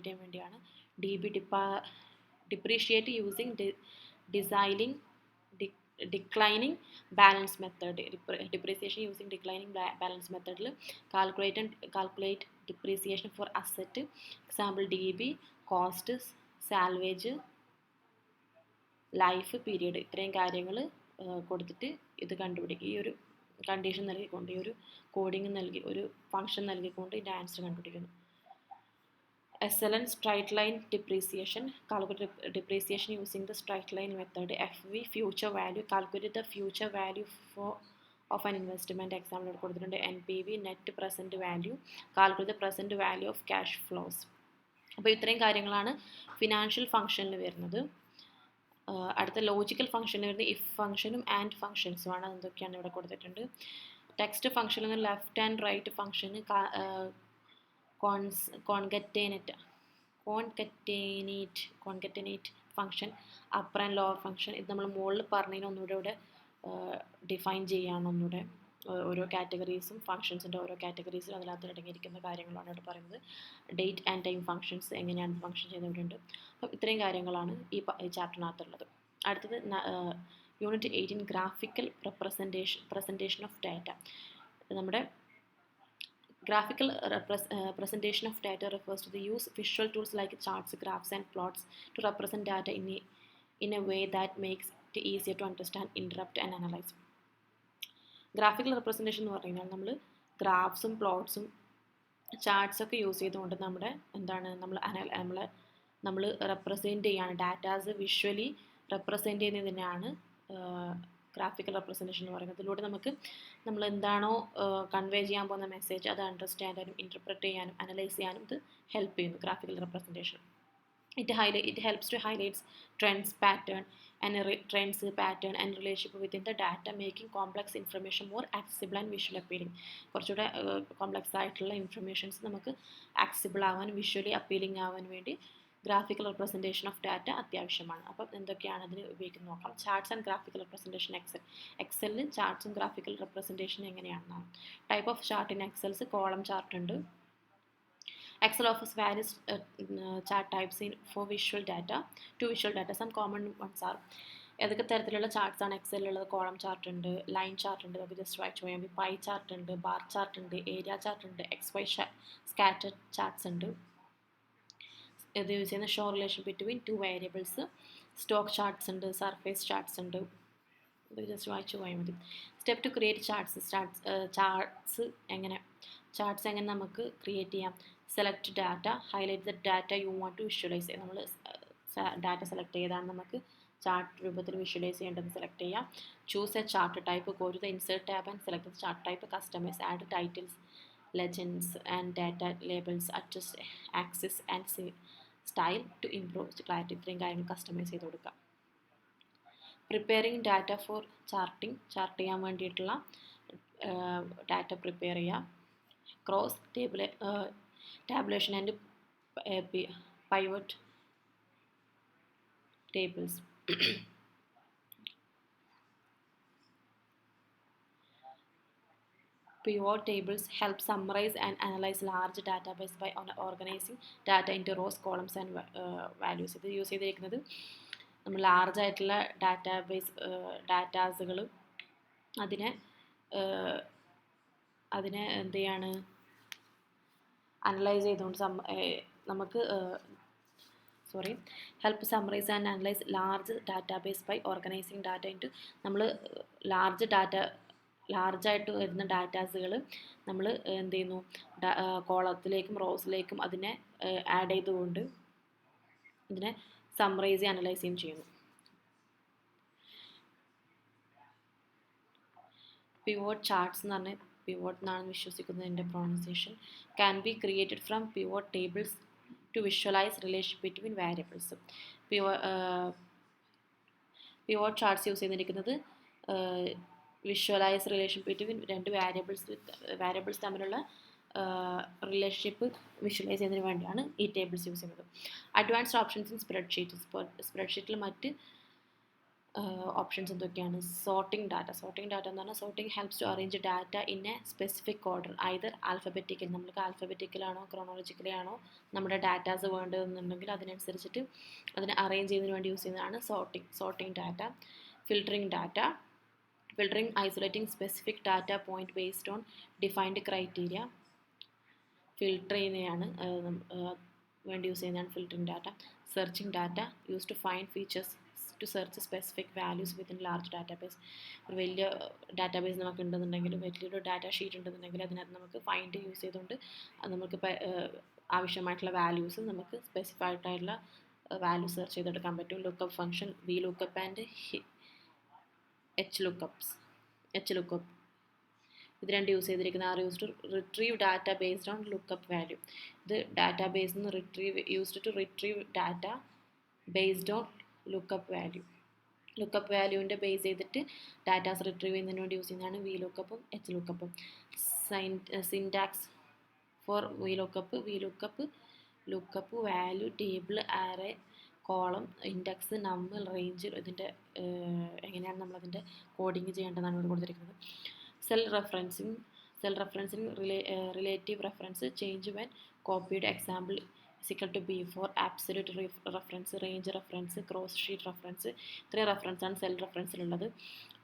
ചെയ്യാൻ വേണ്ടിയാണ്. DB depreciate using declining balance method. Depreciation using declining balance method calculate depreciation for asset. Example DB, cost, salvage, life period. ഇത്രയും കാര്യങ്ങൾ കൊടുത്തിട്ട് ഇത് കണ്ടുപിടിക്കുക. ഈ ഒരു കണ്ടീഷൻ നൽകിക്കൊണ്ട്, ഈ ഒരു കോഡിങ് നൽകി, ഒരു ഫംഗ്ഷൻ നൽകിക്കൊണ്ട് ഇതിൻ്റെ ആൻസർ കണ്ടുപിടിക്കുന്നു. SLN straight line depreciation, calculate depreciation using the straight line method. FV future value, calculate the future value of an investment. Example കൊടുത്തിട്ടുണ്ട്. NPV net present value, calculate the present value of cash flows. അപ്പോൾ ഇത്രയും കാര്യങ്ങളാണ് ഫിനാൻഷ്യൽ ഫംഗ്ഷനിൽ വരുന്നത്. അടുത്ത ലോജിക്കൽ ഫംഗ്ഷനിൽ വരുന്നത് ഇഫ് ഫംഗ്ഷനും ആൻഡ് ഫംഗ്ഷൻസും ആണ്. എന്തൊക്കെയാണ് ഇവിടെ കൊടുത്തിട്ടുണ്ട്. ടെക്സ്റ്റ് ഫംഗ്ഷനിൽ നിന്ന് ലെഫ്റ്റ് ആൻഡ് റൈറ്റ് ഫംഗ്ഷന് concatenate function, upper and lower function. ഇത് നമ്മൾ മുകളിൽ പറഞ്ഞതിന് ഒന്നുകൂടെ ഇവിടെ ഡിഫൈൻ ചെയ്യുകയാണ്. ഒന്നുകൂടെ ഓരോ കാറ്റഗറീസും ഫംഗ്ഷൻസിൻ്റെ ഓരോ കാറ്റഗറീസും അതിനകത്ത് അടങ്ങിയിരിക്കുന്ന കാര്യങ്ങളാണ് ഇവിടെ പറയുന്നത്. ഡേറ്റ് ആൻഡ് ടൈം ഫംഗ്ഷൻസ് എങ്ങനെയാണ് ഫംഗ്ഷൻ ചെയ്യുന്നവരുണ്ട്. അപ്പം ഇത്രയും കാര്യങ്ങളാണ് ഈ ചാപ്റ്ററിനകത്തുള്ളത്. അടുത്തത് unit 18 graphical presentation of data. നമ്മുടെ graphical presentation of data refers to the use of visual tools like charts, graphs and plots to represent data in a way that makes it easier to understand, interpret and analyze. Graphical representation എന്ന് പറഞ്ഞാൽ നമ്മൾ ഗ്രാഫ്സും പ്ലോട്ട്സും ചാർട്ട്സൊക്കെ യൂസ് ചെയ്തുകൊണ്ട് നമ്മുടെ എന്താണ് നമ്മൾ റെപ്രസെൻറ്റ് ചെയ്യാണ്, ഡാറ്റാസ് വിഷ്വലി റെപ്രസെൻറ്റ് ചെയ്യുന്നതിനാണ് ഗ്രാഫിക്കൽ റെപ്രസെൻറ്റേഷൻ എന്ന് പറയുന്നത്. ഇതിലൂടെ നമുക്ക് നമ്മൾ എന്താണോ കൺവേ ചെയ്യാൻ പോകുന്ന മെസ്സേജ് അത് അണ്ടർസ്റ്റാൻഡ് ചെയ്യാനും ഇൻറ്റർപ്രറ്റ് ചെയ്യാനും അനലൈസ് ചെയ്യാനും ഇത് ഹെൽപ്പ് ചെയ്യുന്നു graphical representation. It helps to highlight trends, pattern and relationship within the data, making complex information more accessible and visually appealing. കുറച്ചുകൂടെ കോംപ്ലക്സ് ആയിട്ടുള്ള ഇൻഫർമേഷൻസ് നമുക്ക് ആക്സസിബിൾ ആവാൻ വിഷ്വലി അപ്പീലിംഗ് ആവാൻ വേണ്ടി ഗ്രാഫിക്കൽ റെപ്രസെൻറ്റേഷൻ ഓഫ് ഡാറ്റ അത്യാവശ്യമാണ്. അപ്പം എന്തൊക്കെയാണ് അതിന് ഉപയോഗിക്കുന്നത് നോക്കാം. ചാർട്ട്സ് ആൻഡ് ഗ്രാഫിക്കൽ റെപ്രസെൻറ്റേഷൻ എക്സലിൽ ചാർട്ട്സും ഗ്രാഫിക്കൽ റെപ്രസെൻറ്റേഷൻ എങ്ങനെയാണെന്നാണ്. Type of chart in Excels column chart ഉണ്ട്. Excel offers various chart types for visual data. Some common ones are ഏതൊക്കെ തരത്തിലുള്ള ചാർട്ട്സ് ആണ് എക്സലിലുള്ളത്. കോളം ചാർട്ട് ഉണ്ട്, ലൈൻ ചാർട്ട് ഉണ്ട്, നമുക്ക് ജസ്റ്റ് വായിച്ചു പോയാൽ മതി. പൈ ചാർട്ട് ഉണ്ട്, ബാർ ചാർട്ട് ഉണ്ട്, ഏരിയ ചാർട്ട് ഉണ്ട്, XY സ്കാറ്റർ ചാർട്ട്സ് ഉണ്ട്. ഇത് യൂസ് ചെയ്യുന്ന show relation between two variables. Stock charts ഉണ്ട്, സർഫേസ് ചാർട്ട്സ് ഉണ്ട്, ഇത് ജസ്റ്റ് വായിച്ചു പോയാൽ മതി. സ്റ്റെപ്പ് ടു ക്രിയേറ്റ് ചാർട്ട്സ് എങ്ങനെ നമുക്ക് ക്രിയേറ്റ് ചെയ്യാം. Select data, highlight the data you want to visualise. നമ്മൾ ഡാറ്റ സെലക്ട് ചെയ്താണ് നമുക്ക് ചാർട്ട് രൂപത്തിൽ വിഷ്വലൈസ് ചെയ്യേണ്ടത് സെലക്ട് ചെയ്യാം. Choose a chart type, go to the insert tab and select the chart type. Customise, add titles, legends and data labels, adjust axis and style to improve clarity. ഇത്രയും കാര്യങ്ങൾ കസ്റ്റമൈസ് ചെയ്ത് കൊടുക്കാം. പ്രിപ്പയറിങ് ഡാറ്റ ഫോർ ചാർട്ട് ചെയ്യാൻ വേണ്ടിയിട്ടുള്ള ഡാറ്റ പ്രിപ്പയർ ചെയ്യുക. Cross tabulation and pivot tables. Pivot tables help summarize and analyze large database by organizing data into rows, columns and values. ഇത് യൂസ് ചെയ്തിരിക്കുന്നത് നമ്മൾ ലാർജ് ആയിട്ടുള്ള ഡാറ്റാസുകൾ അതിനെ എന്ത് ചെയ്യാണ് അനലൈസ് ചെയ്തുകൊണ്ട് നമുക്ക് help summarise and analyse large database by organising data into. നമ്മൾ ലാർജായിട്ട് വരുന്ന ഡാറ്റാസുകൾ നമ്മൾ എന്ത് ചെയ്യുന്നു, കോളത്തിലേക്കും റോസിലേക്കും അതിനെ ആഡ് ചെയ്തുകൊണ്ട് ഇതിനെ സമ്മറൈസ് ചെയ്യും അനലൈസ് ചെയ്യുന്നു. പിവോട്ട് ചാർട്ട്സ് എന്ന് പറഞ്ഞാൽ പിവോട്ട് എന്നാണ് വിശ്വസിക്കുന്നത് എൻ്റെ pronunciation. Can be created from pivot tables to visualise relation between variables. Pivot charts use ചെയ്തിരിക്കുന്നത് വിഷ്വലൈസ് റിലേഷൻ ബിറ്റ്വീൻ രണ്ട് വാരിയബിൾസ് തമ്മിലുള്ള റിലേഷൻഷിപ്പ് വിഷ്വലൈസ് ചെയ്യുന്നതിന് വേണ്ടിയാണ് ഈ ടേബിൾസ് യൂസ് ചെയ്യുന്നത്. അഡ്വാൻസ്ഡ് ഓപ്ഷൻസ് ഇൻ സ്പ്രെഡ്ഷീറ്റിൽ മറ്റ് ഓപ്ഷൻസ് എന്തൊക്കെയാണ്. സോർട്ടിംഗ് ഡാറ്റ എന്ന് പറഞ്ഞാൽ sorting helps to arrange data in a specific order, either alphabetical, നമുക്ക് ആൽഫബറ്റിക്കലാണോ ക്രോണോളജിക്കലി ആണോ നമ്മുടെ ഡാറ്റാസ് വേണ്ടതെന്നുണ്ടെങ്കിൽ അതിനനുസരിച്ചിട്ട് അതിനെ അറേഞ്ച് ചെയ്യുന്നതിന് വേണ്ടി യൂസ് ചെയ്യുന്നതാണ് sorting data. Filtering isolating specific data point based on defined criteria. Filter ചെയ്യുന്നതാണ് വേണ്ടി യൂസ് ചെയ്യുന്നതാണ് filtering data. Searching data use to find features to search specific values within large database. ഒരു വലിയ ഡാറ്റാബേസ് നമുക്ക് ഉണ്ടെന്നുണ്ടെങ്കിൽ, വലിയൊരു ഡാറ്റ ഷീറ്റ് ഉണ്ടെന്നുണ്ടെങ്കിൽ അതിനകത്ത് നമുക്ക് ഫൈൻഡ് യൂസ് ചെയ്തുകൊണ്ട് നമുക്ക് ആവശ്യമായിട്ടുള്ള വാല്യൂസ് നമുക്ക് സ്പെസിഫൈഡ് ആയിട്ടുള്ള വാല്യൂ സെർച്ച് ചെയ്തെടുക്കാൻ പറ്റും. Lookup function, V lookup and H lookup ഇത് രണ്ട് യൂസ് ചെയ്തിരിക്കുന്ന are use to retrieve data based on lookup value. ഇത് ഡാറ്റാ ബേസിൽ നിന്ന് used to retrieve data based on lookup value. Lookup വാല്യൂവിൻ്റെ ബേസ് ചെയ്തിട്ട് ഡാറ്റാസ് റിട്രീവ് ചെയ്യുന്നതിന് വേണ്ടി യൂസ് ചെയ്യുന്നതാണ് വി ലുക്കപ്പും എച്ച് ലുക്കപ്പും. Syntax for V lookup value table array column index number range ഇതിൻ്റെ എങ്ങനെയാണ് നമ്മളതിൻ്റെ കോഡിങ് ചെയ്യേണ്ടതാണ് ഇവിടെ കൊടുത്തിരിക്കുന്നത്. Cell referencing relative reference change when കോപ്പിയുടെ example is equal to B four absolute reference, range reference, cross sheet reference. ഇത്രയും റെഫറൻസാണ് സെൽ റെഫറൻസിലുള്ളത്.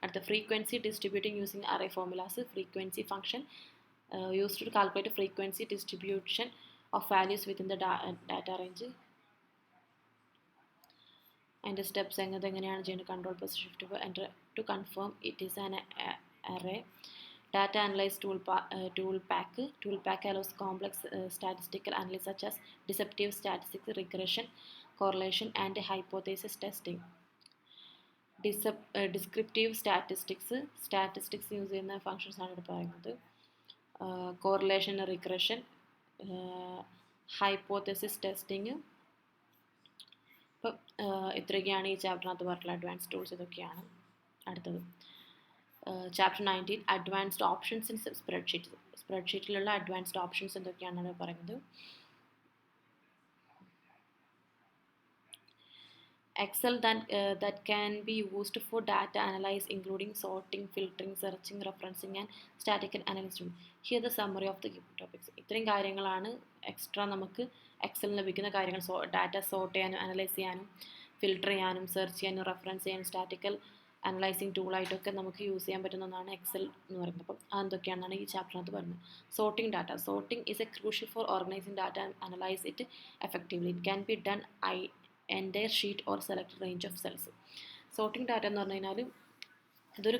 അടുത്ത frequency distributing using array formulas. Frequency function used to calculate frequency distribution of values within the data range. അതിൻ്റെ സ്റ്റെപ്സ് എങ്ങനെയാണ് ചെയ്യുന്നത്? Control plus shift enter to confirm it is an array. Data analyze tool pack allows complex statistical analysis such as deceptive statistics, regression, correlation and hypothesis testing. Descriptive statistics use ചെയ്യുന്ന ഫങ്ഷൻസ് ആണ് ഇവിടെ പറയുന്നത്. Correlation, regression, hypothesis testing. ഇപ്പം ഇത്രയൊക്കെയാണ് ഈ ചാപ്റ്ററിനകത്ത് പറഞ്ഞിട്ടുള്ള അഡ്വാൻസ് ടൂൾസ്. ഇതൊക്കെയാണ്. അടുത്തത് ചാപ്റ്റർ 19 അഡ്വാൻസ്ഡ് ഓപ്ഷൻസ് ഇൻ സ്പ്രെഡ്ഷീറ്റിലുള്ള അഡ്വാൻസ്ഡ് ഓപ്ഷൻസ് എന്തൊക്കെയാണെന്ന് പറയുന്നത്. Excel that can be used for data analysis including sorting, filtering, searching, referencing and statistical analysis. Here the summary of the given topics. ഇത്രയും കാര്യങ്ങളാണ് എക്സ്ട്രാ നമുക്ക് എക്സലിൽ ലഭിക്കുന്ന കാര്യങ്ങൾ. ഡാറ്റ സോർട്ട് ചെയ്യാനും അനലൈസ് ചെയ്യാനും ഫിൽട്ടർ ചെയ്യാനും സെർച്ച് ചെയ്യാനും റെഫറൻസ് ചെയ്യാനും സ്റ്റാറ്റിക്കൽ അനലൈസിങ് ടൂളായിട്ടൊക്കെ നമുക്ക് യൂസ് ചെയ്യാൻ പറ്റുന്ന ഒന്നാണ് എക്സൽ എന്ന് പറയുന്നത്. അപ്പം അതെന്തൊക്കെയാണെന്നാണ് ഈ ചാപ്റ്ററിനകത്ത് പറയുന്നത്. Sorting data. Sorting is A crucial for organising data and analyse it effectively. It can be done entire sheet or select range of cells. Sorting data എന്ന് പറഞ്ഞു കഴിഞ്ഞാൽ ഇതൊരു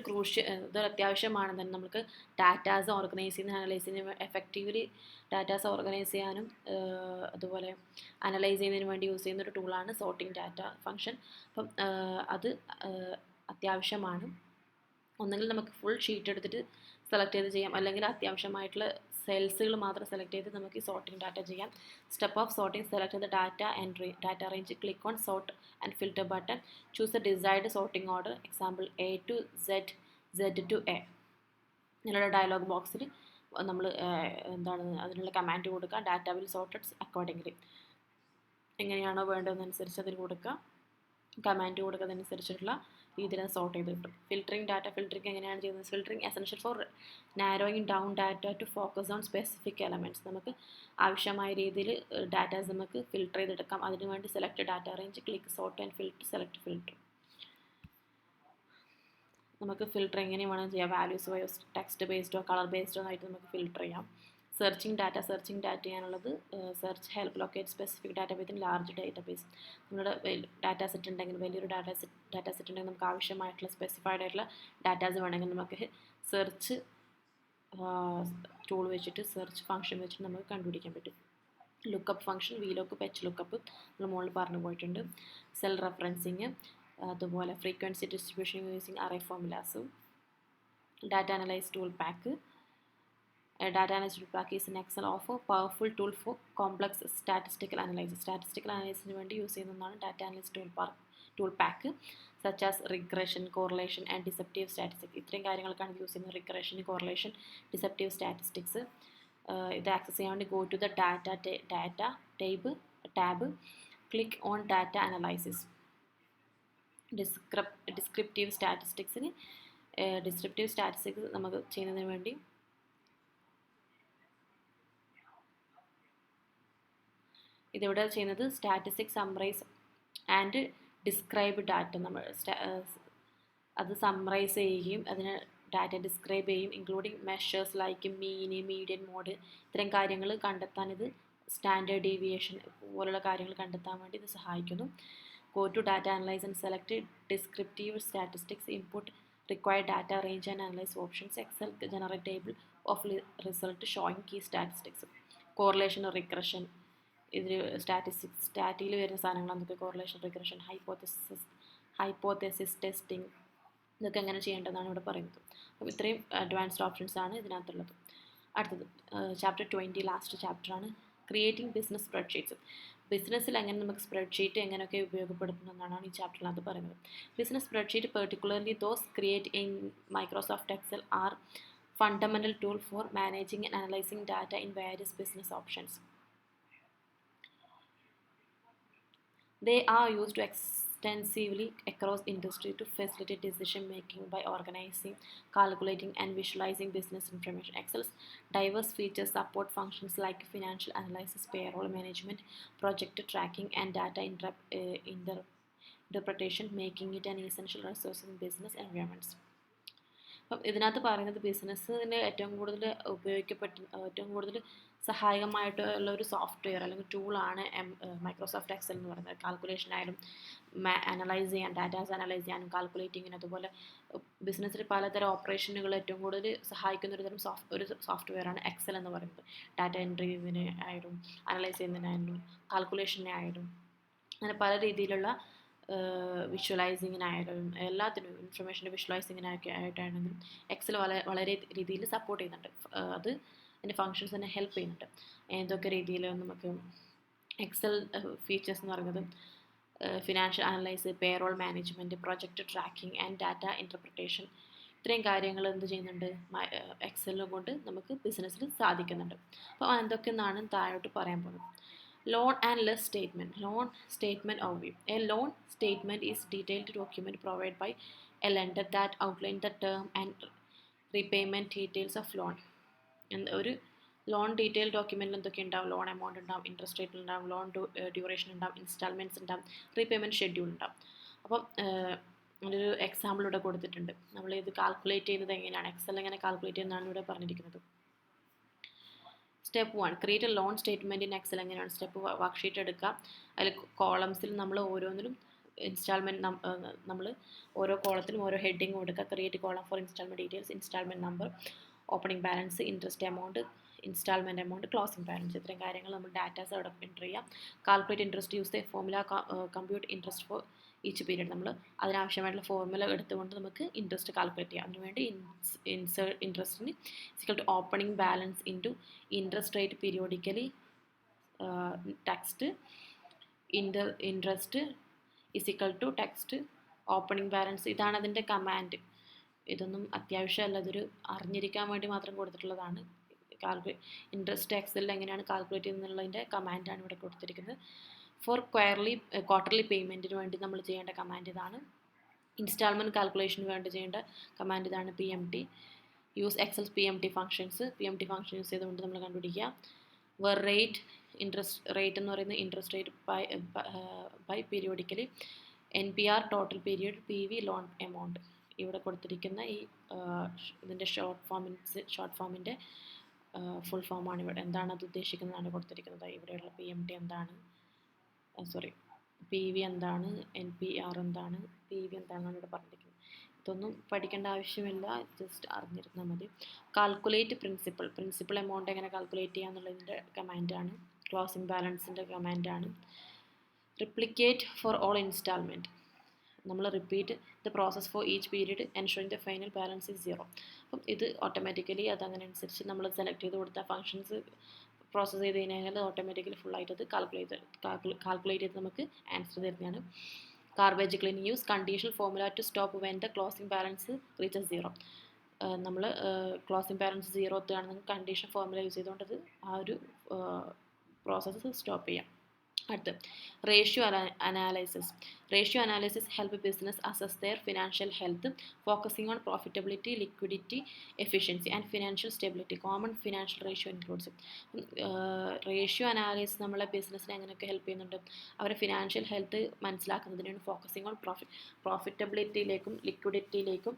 അത്യാവശ്യമാണ് തന്നെ നമുക്ക് ഡാറ്റാസ് ഓർഗനൈസ് ചെയ്യുന്ന അനലൈസ് ചെയ്യുന്ന എഫക്റ്റീവ്ലി ഡാറ്റാസ് ഓർഗനൈസ് ചെയ്യാനും അതുപോലെ അനലൈസ് ചെയ്യുന്നതിന് വേണ്ടി യൂസ് ചെയ്യുന്ന ഒരു ടൂളാണ് സോർട്ടിംഗ് ഡാറ്റ ഫംഗ്ഷൻ. അപ്പം അത് അത്യാവശ്യമാണ്. ഒന്നെങ്കിൽ നമുക്ക് ഫുൾ ഷീറ്റ് എടുത്തിട്ട് സെലക്ട് ചെയ്ത് ചെയ്യാം, അല്ലെങ്കിൽ അത്യാവശ്യമായിട്ടുള്ള സെൽസുകൾ മാത്രം സെലക്ട് ചെയ്ത് നമുക്ക് ഈ സോർട്ടിംഗ് ഡാറ്റ ചെയ്യാം. Step of sorting: select the data range, click on sort and filter button, choose the desired sorting order, example A to Z, Z to A. ഇതിനുള്ള ഡയലോഗ് ബോക്സിൽ നമ്മൾ അതിനുള്ള കമാൻഡ് കൊടുക്കുക. Data will sorted accordingly. എങ്ങനെയാണോ വേണ്ടതെന്നനുസരിച്ച് അതിന് കൊടുക്കുക, കമാൻഡ് കൊടുക്കുന്നതനുസരിച്ചിട്ടുള്ള രീതിയിൽ സോർട്ട് ചെയ്ത് കിട്ടും. Filtering data. ഫിൽറ്ററിങ് എങ്ങനെയാണ് ചെയ്യുന്നത്? Filtering essential for narrowing down data to focus on specific elements. നമുക്ക് ആവശ്യമായ രീതിയിൽ ഡാറ്റാസ് നമുക്ക് ഫിൽറ്റർ ചെയ്തെടുക്കാം. അതിനുവേണ്ടി select data range, click sort and filter, select filter. നമുക്ക് ഫിൽറ്റർ എങ്ങനെ വേണം ചെയ്യാം? വാല്യൂസ് വൈസ്, ടെക്സ്റ്റ് ബേസ്ഡോ കളർ ബേസ്ഡോ ആയിട്ട് നമുക്ക് ഫിൽറ്റർ ചെയ്യാം. സെർച്ചിങ് ഡാറ്റ ചെയ്യാനുള്ളത് search help locate specific data within large database. നമ്മുടെ ഡാറ്റാ സെറ്റ് ഉണ്ടെങ്കിൽ, വലിയൊരു ഡാറ്റാ സെറ്റ് ഉണ്ടെങ്കിൽ നമുക്ക് ആവശ്യമായിട്ടുള്ള സ്പെസിഫൈഡ് ആയിട്ടുള്ള ഡാറ്റാസ് വേണമെങ്കിൽ നമുക്ക് സെർച്ച് ടൂൾ വെച്ചിട്ട്, സെർച്ച് ഫംഗ്ഷൻ വെച്ചിട്ട് നമുക്ക് കണ്ടുപിടിക്കാൻ പറ്റും. Lookup function, V lookup, H lookup നമ്മൾ മുകളിൽ പറഞ്ഞു പോയിട്ടുണ്ട്. സെൽ റെഫറൻസിങ്, അതുപോലെ ഫ്രീക്വൻസി ഡിസ്ട്രിബ്യൂഷൻ യൂസിങ് അറേ ഫോർമുലാസും. Data analyze tool pack. Data analysis tool pack is an Excel of a powerful tool for complex statistical analysis. Statistical analysis വേണ്ടി യൂസ് ചെയ്യുന്നതാണ് data analyst tool pack, such as regression, correlation and deceptive statistics. ഇത്രയും കാര്യങ്ങൾക്കാണ് യൂസ് ചെയ്യുന്നത്. Regression, correlation, deceptive statistics. ഇത് ആക്സസ് ചെയ്യാൻ വേണ്ടി go to the data tab, click on data analysis. Descriptive statistics നമുക്ക് ചെയ്യുന്നതിന് വേണ്ടി ഇതിവിടെ ചെയ്യുന്നത് statistics summarise and describe data. നമ്മൾ അത് സമ്മറൈസ് ചെയ്യുകയും അതിന് ഡാറ്റ ഡിസ്ക്രൈബ് ചെയ്യും, including measures like mean, median, mode. ഇത്തരം കാര്യങ്ങൾ കണ്ടെത്താൻ ഇത് സ്റ്റാൻഡേർഡ് ഡീവിയേഷൻ പോലുള്ള കാര്യങ്ങൾ കണ്ടെത്താൻ വേണ്ടി ഇത് സഹായിക്കുന്നു. Go to data analyse and select descriptive statistics, input required data range and analyze options. Excel generate table of result showing key statistics. Correlation or regression. ഇതിൽ സ്റ്റാറ്റിയിൽ വരുന്ന സാധനങ്ങൾ എന്തൊക്കെ കോറിലേഷൻ, റിഗ്രഷൻ, ഹൈപ്പോതെസിസ് ടെസ്റ്റിംഗ്, ഇതൊക്കെ എങ്ങനെ ചെയ്യേണ്ടതെന്നാണ് ഇവിടെ പറയുന്നത്. അപ്പോൾ ഇത്രയും അഡ്വാൻസ്ഡ് ഓപ്ഷൻസ് ആണ് ഇതിനകത്തുള്ളത്. അടുത്തത് ചാപ്റ്റർ 20, ലാസ്റ്റ് ചാപ്റ്ററാണ് ക്രിയേറ്റിംഗ് ബിസിനസ് സ്പ്രെഡ്ഷീറ്റ്സ്. ബിസിനസ്സിൽ എങ്ങനെ നമുക്ക് സ്പ്രെഡ്ഷീറ്റ് എങ്ങനെയൊക്കെ ഉപയോഗപ്പെടുത്തുന്നതെന്നാണ് ഈ ചാപ്റ്ററിനകത്ത് പറയുന്നത്. Business spreadsheet, particularly those create in Microsoft Excel, are fundamental tool for managing and analysing data in various business options. They are used extensively across industry to facilitate decision making by organizing, calculating, and visualizing business information. Excel's diverse features support functions like financial analysis, payroll management, project tracking, and data interpretation, making it an essential resource in business environments. അപ്പം ഇതിനകത്ത് പറയുന്നത് ബിസിനസ്സിന് ഏറ്റവും കൂടുതൽ സഹായകമായിട്ടുള്ള ഒരു സോഫ്റ്റ്വെയർ അല്ലെങ്കിൽ ടൂളാണ് മൈക്രോസോഫ്റ്റ് എക്സൽ എന്ന് പറയുന്നത്. കാൽക്കുലേഷൻ ആയാലും അനലൈസ് ചെയ്യാൻ, ഡാറ്റാസ് അനലൈസ് ചെയ്യാനും കാൽക്കുലേറ്റിങ്ങിന്, അതുപോലെ ബിസിനസ്സിൽ പലതരം ഓപ്പറേഷനുകൾ ഏറ്റവും കൂടുതൽ സഹായിക്കുന്ന ഒരു സോഫ്റ്റ്വെയറാണ് എക്സൽ എന്ന് പറയുന്നത്. ഡാറ്റ എൻട്രി ആയാലും അനലൈസ് ചെയ്യുന്നതിനായാലും കാൽക്കുലേഷനായാലും അങ്ങനെ പല രീതിയിലുള്ള വിഷ്വലൈസിങ്ങിനായാലും എല്ലാത്തിനും, ഇൻഫർമേഷൻ്റെ വിഷ്വലൈസിങ്ങിനൊക്കെ ആയിട്ടാണെങ്കിലും എക്സൽ വളരെ രീതിയിൽ സപ്പോർട്ട് ചെയ്യുന്നുണ്ട്. അത് അതിൻ്റെ ഫങ്ഷൻസ് തന്നെ ഹെൽപ്പ് ചെയ്യുന്നുണ്ട്. ഏതൊക്കെ രീതിയിൽ നമുക്ക് എക്സൽ ഫീച്ചേഴ്സ് എന്ന് പറയുന്നത് financial analyse, payroll management, project tracking and data interpretation, ഇത്രയും കാര്യങ്ങൾ എന്ത് ചെയ്യുന്നുണ്ട് എക്സലിനെ കൊണ്ട് നമുക്ക് ബിസിനസ്സിൽ സാധിക്കുന്നുണ്ട്. അപ്പോൾ എന്തൊക്കെയെന്നാണ് താഴോട്ട് പറയാൻ പോകുന്നത്. Loan and loss statement. Loan statement overview. A loan statement is a detailed document provided by a lender that outlines the term and repayment details of loan. ഒരു ലോൺ ഡീറ്റെയിൽ ഡോക്യുമെൻറ്റിൽ എന്തൊക്കെ ഉണ്ടാവും? ലോൺ എമൗണ്ട് ഉണ്ടാവും, ഇൻട്രസ്റ്റ് റേറ്റ് ഉണ്ടാവും, ലോൺ ഡ്യൂറേഷൻ ഉണ്ടാവും, ഇൻസ്റ്റാൾമെൻറ്റ്സ് ഉണ്ടാവും, റീപേയ്മെൻറ്റ് ഷെഡ്യൂൾ ഉണ്ടാവും. അപ്പം ഒരു എക്സാമ്പിൾ ഇവിടെ കൊടുത്തിട്ടുണ്ട്. നമ്മൾ ഇത് കാൽക്കുലേറ്റ് ചെയ്യുന്നത് എങ്ങനെയാണ്, എക്സൽ എങ്ങനെ കാൽക്കുലേറ്റ് ചെയ്യുന്നതാണ് ഇവിടെ പറഞ്ഞിരിക്കുന്നത്. Step 1, create a loan statement in Excel. എങ്ങനെയാണ് സ്റ്റെപ്പ് വർക്ക്ഷീറ്റ് എടുക്കുക, അതിൽ കോളംസിൽ നമ്മൾ ഓരോന്നിലും ഇൻസ്റ്റാൾമെൻറ്റ് നമ്മൾ ഓരോ കോളത്തിലും ഓരോ ഹെഡിങ് കൊടുക്കുക. Create column for instalment details, instalment number, opening balance, interest amount, instalment amount, closing balance, ഇത്രയും കാര്യങ്ങൾ നമ്മൾ ഡാറ്റാസ് അവിടെ എൻ്റർ ചെയ്യാം. Calculate interest, use the formula compute interest for each period. നമ്മൾ അതിനാവശ്യമായിട്ടുള്ള ഫോർമുല എടുത്തുകൊണ്ട് നമുക്ക് ഇൻട്രസ്റ്റ് കാൽക്കുലേറ്റ് ചെയ്യാം. അതിനുവേണ്ടി ഇൻട്രസ്റ്റിന് equal to opening balance into interest rate periodically text interest is equal to text opening balance. ഇതാണ് അതിൻ്റെ കമാൻഡ്. ഇതൊന്നും അത്യാവശ്യമല്ല, ഇതൊരു അറിഞ്ഞിരിക്കാൻ വേണ്ടി മാത്രം കൊടുത്തിട്ടുള്ളതാണ്. ഇൻട്രസ്റ്റ് എക്സലിൽ എങ്ങനെയാണ് കാൽക്കുലേറ്റ് ചെയ്യുന്നതിൻ്റെ കമാൻഡാണ് ഇവിടെ കൊടുത്തിരിക്കുന്നത്. ഫോർ ക്വാർട്ടർലി പേയ്മെൻറ്റിന് വേണ്ടി നമ്മൾ ചെയ്യേണ്ട കമാൻഡ് ഇതാണ്. ഇൻസ്റ്റാൾമെൻറ്റ് കാൽക്കുലേഷന് വേണ്ടി ചെയ്യേണ്ട കമാൻഡ് ഇതാണ്, PMT. Use Excel PMT functions. PMT function use ചെയ്തുകൊണ്ട് നമ്മൾ കണ്ടുപിടിക്കുക. വെർ റേറ്റ്, ഇൻട്രസ്റ്റ് റേറ്റ് എന്ന് പറയുന്നത് interest rate by periodically, NPR total period, PV loan amount. ഇവിടെ കൊടുത്തിരിക്കുന്ന ഈ ഇതിൻ്റെ ഷോർട്ട് ഫോമിൻ്റെ ഫുൾ ഫോമാണ് ഇവിടെ. എന്താണ് അത് ഉദ്ദേശിക്കുന്നതാണ് കൊടുത്തിരിക്കുന്നത്. ഇവിടെയുള്ള PMT എന്താണ്, PV എന്താണ്, NPR എന്താണ്, PV എന്താണെന്നാണ് ഇവിടെ പറഞ്ഞിരിക്കുന്നത്. ഇതൊന്നും പഠിക്കേണ്ട ആവശ്യമില്ല, ജസ്റ്റ് അറിഞ്ഞിരുന്നാൽ മതി. കാൽക്കുലേറ്റ് പ്രിൻസിപ്പൽ എമൗണ്ട് എങ്ങനെ കാൽക്കുലേറ്റ് ചെയ്യുക എന്നുള്ളതിൻ്റെ കമാൻഡാണ്. ക്ലോസിംഗ് ബാലൻസിൻ്റെ കമാൻഡാണ്. Replicate for all instalment. നമ്മൾ repeat the process for each period ensuring the final balance is 0. അപ്പം ഇത് ഓട്ടോമാറ്റിക്കലി അതങ്ങനെ അനുസരിച്ച് നമ്മൾ സെലക്ട് ചെയ്ത് കൊടുത്ത ഫങ്ഷൻസ് പ്രോസസ്സ് ചെയ്ത് കഴിഞ്ഞാൽ ഓട്ടോമാറ്റിക്കലി ഫുള്ളായിട്ട് അത് കാൽക്കുലേറ്റ് ചെയ്ത് നമുക്ക് ആൻസർ തരുന്നതാണ്. Garbage cleaning, use conditional formula to stop when the closing balance reaches 0. നമ്മൾ ക്ലോസിംഗ് ബാലൻസ് 0 എത്തുകയാണെന്ന് കണ്ടീഷണൽ ഫോർമുല യൂസ് ചെയ്തുകൊണ്ടത് ആ ഒരു പ്രോസസ്സ് സ്റ്റോപ്പ് ചെയ്യാം. അടുത്ത് ratio analysis help business assess their financial health, focusing on profitability, liquidity, efficiency and financial stability. Common financial ratio includes. Ratio analysis നമ്മളെ ബിസിനസ്സിനെ എങ്ങനെയൊക്കെ ഹെൽപ്പ് ചെയ്യുന്നുണ്ട്, അവരുടെ ഫിനാൻഷ്യൽ ഹെൽത്ത് മനസ്സിലാക്കുന്നതിനാണ്. ഫോക്കസിങ് ഓൺ പ്രോഫിറ്റബിലിറ്റിയിലേക്കും ലിക്വിഡിറ്റിയിലേക്കും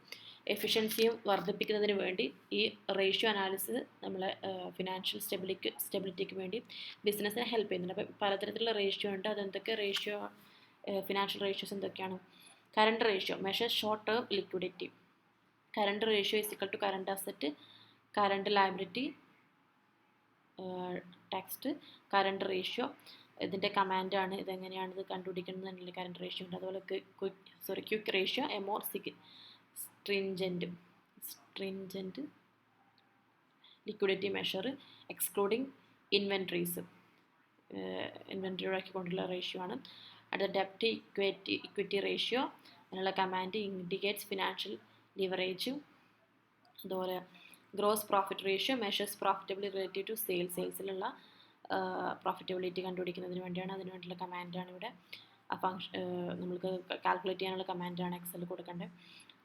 എഫിഷ്യൻസിയും വർദ്ധിപ്പിക്കുന്നതിന് വേണ്ടി ഈ റേഷ്യോ അനാലിസിസ് നമ്മളെ ഫിനാൻഷ്യൽ സ്റ്റെബിലിറ്റിക്ക് വേണ്ടി ബിസിനസ്സിനെ ഹെൽപ്പ് ചെയ്യുന്നുണ്ട്. അപ്പോൾ പലതരത്തിലുള്ള റേഷ്യോ ഉണ്ട്. അതെന്തൊക്കെ റേഷ്യോ, ഫിനാൻഷ്യൽ റേഷ്യോസ് എന്തൊക്കെയാണ്? Current ratio measure short term liquidity. Current ratio is equal to current asset, current liability, text, current ratio. ഇതിൻ്റെ കമാൻഡാണ്. ഇതെങ്ങനെയാണ് ഇത് കണ്ടുപിടിക്കുന്നത് എന്നുള്ള കറണ്ട് റേഷ്യോ ഉണ്ട്. അതുപോലെ quick ratio a more stringent liquidity measure excluding inventories, inventory ഒഴിവാക്കിക്കൊണ്ടുള്ള റേഷ്യോ ആണ്. അടുത്ത ഡെപ്റ്റ് ഇക്വിറ്റി റേഷ്യോ, അതിനുള്ള കമാൻഡ് ഇൻഡിക്കേറ്റ്സ് ഫിനാൻഷ്യൽ ലിവറേജ്. അതുപോലെ gross profit ratio measures profitability relative to സെയിൽസിലുള്ള പ്രോഫിറ്റബിലിറ്റി കണ്ടുപിടിക്കുന്നതിന് വേണ്ടിയാണ്. അതിന് വേണ്ടിയുള്ള കമാൻഡാണ് ഇവിടെ. ആ ഫംഗ്ഷൻ നമുക്ക് കാൽക്കുലേറ്റ് ചെയ്യാനുള്ള കമാൻഡാണ് എക്സലിൽ കൊടുക്കേണ്ടത്.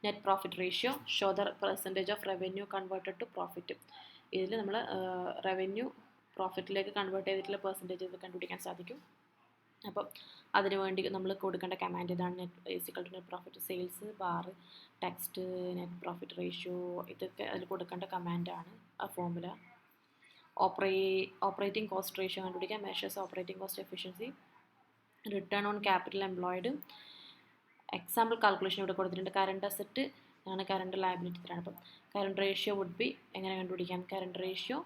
Net profit ratio show the percentage of revenue converted to profit. ഇതിൽ നമ്മൾ റവന്യൂ പ്രോഫിറ്റിലേക്ക് കൺവേർട്ട് ചെയ്തിട്ടുള്ള പെർസെൻറ്റേജ് ഇത് കണ്ടുപിടിക്കാൻ സാധിക്കും. അപ്പം അതിന് വേണ്ടി നമ്മൾ കൊടുക്കേണ്ട കമാൻഡ് ഇതാണ്. Net net profit sales bar text net profit ratio, ഇതൊക്കെ അതിൽ കൊടുക്കേണ്ട കമാൻഡാണ് ആ ഫോർമുല. ഓപ്പറേറ്റിംഗ് കോസ്റ്റ് റേഷ്യോ കണ്ടുപിടിക്കാൻ measures operating cost efficiency. Return on capital employed. Example calculation ഇവിടെ കൊടുത്തിട്ടുണ്ട്. കറണ്ട് അസറ്റ് ആണ്, കറണ്ട് ലയബിലിറ്റി തരാണ്. അപ്പം കറണ്ട് റേഷ്യോ വുഡ് ബി എങ്ങനെ കണ്ടുപിടിക്കാം? കറണ്ട് റേഷ്യോ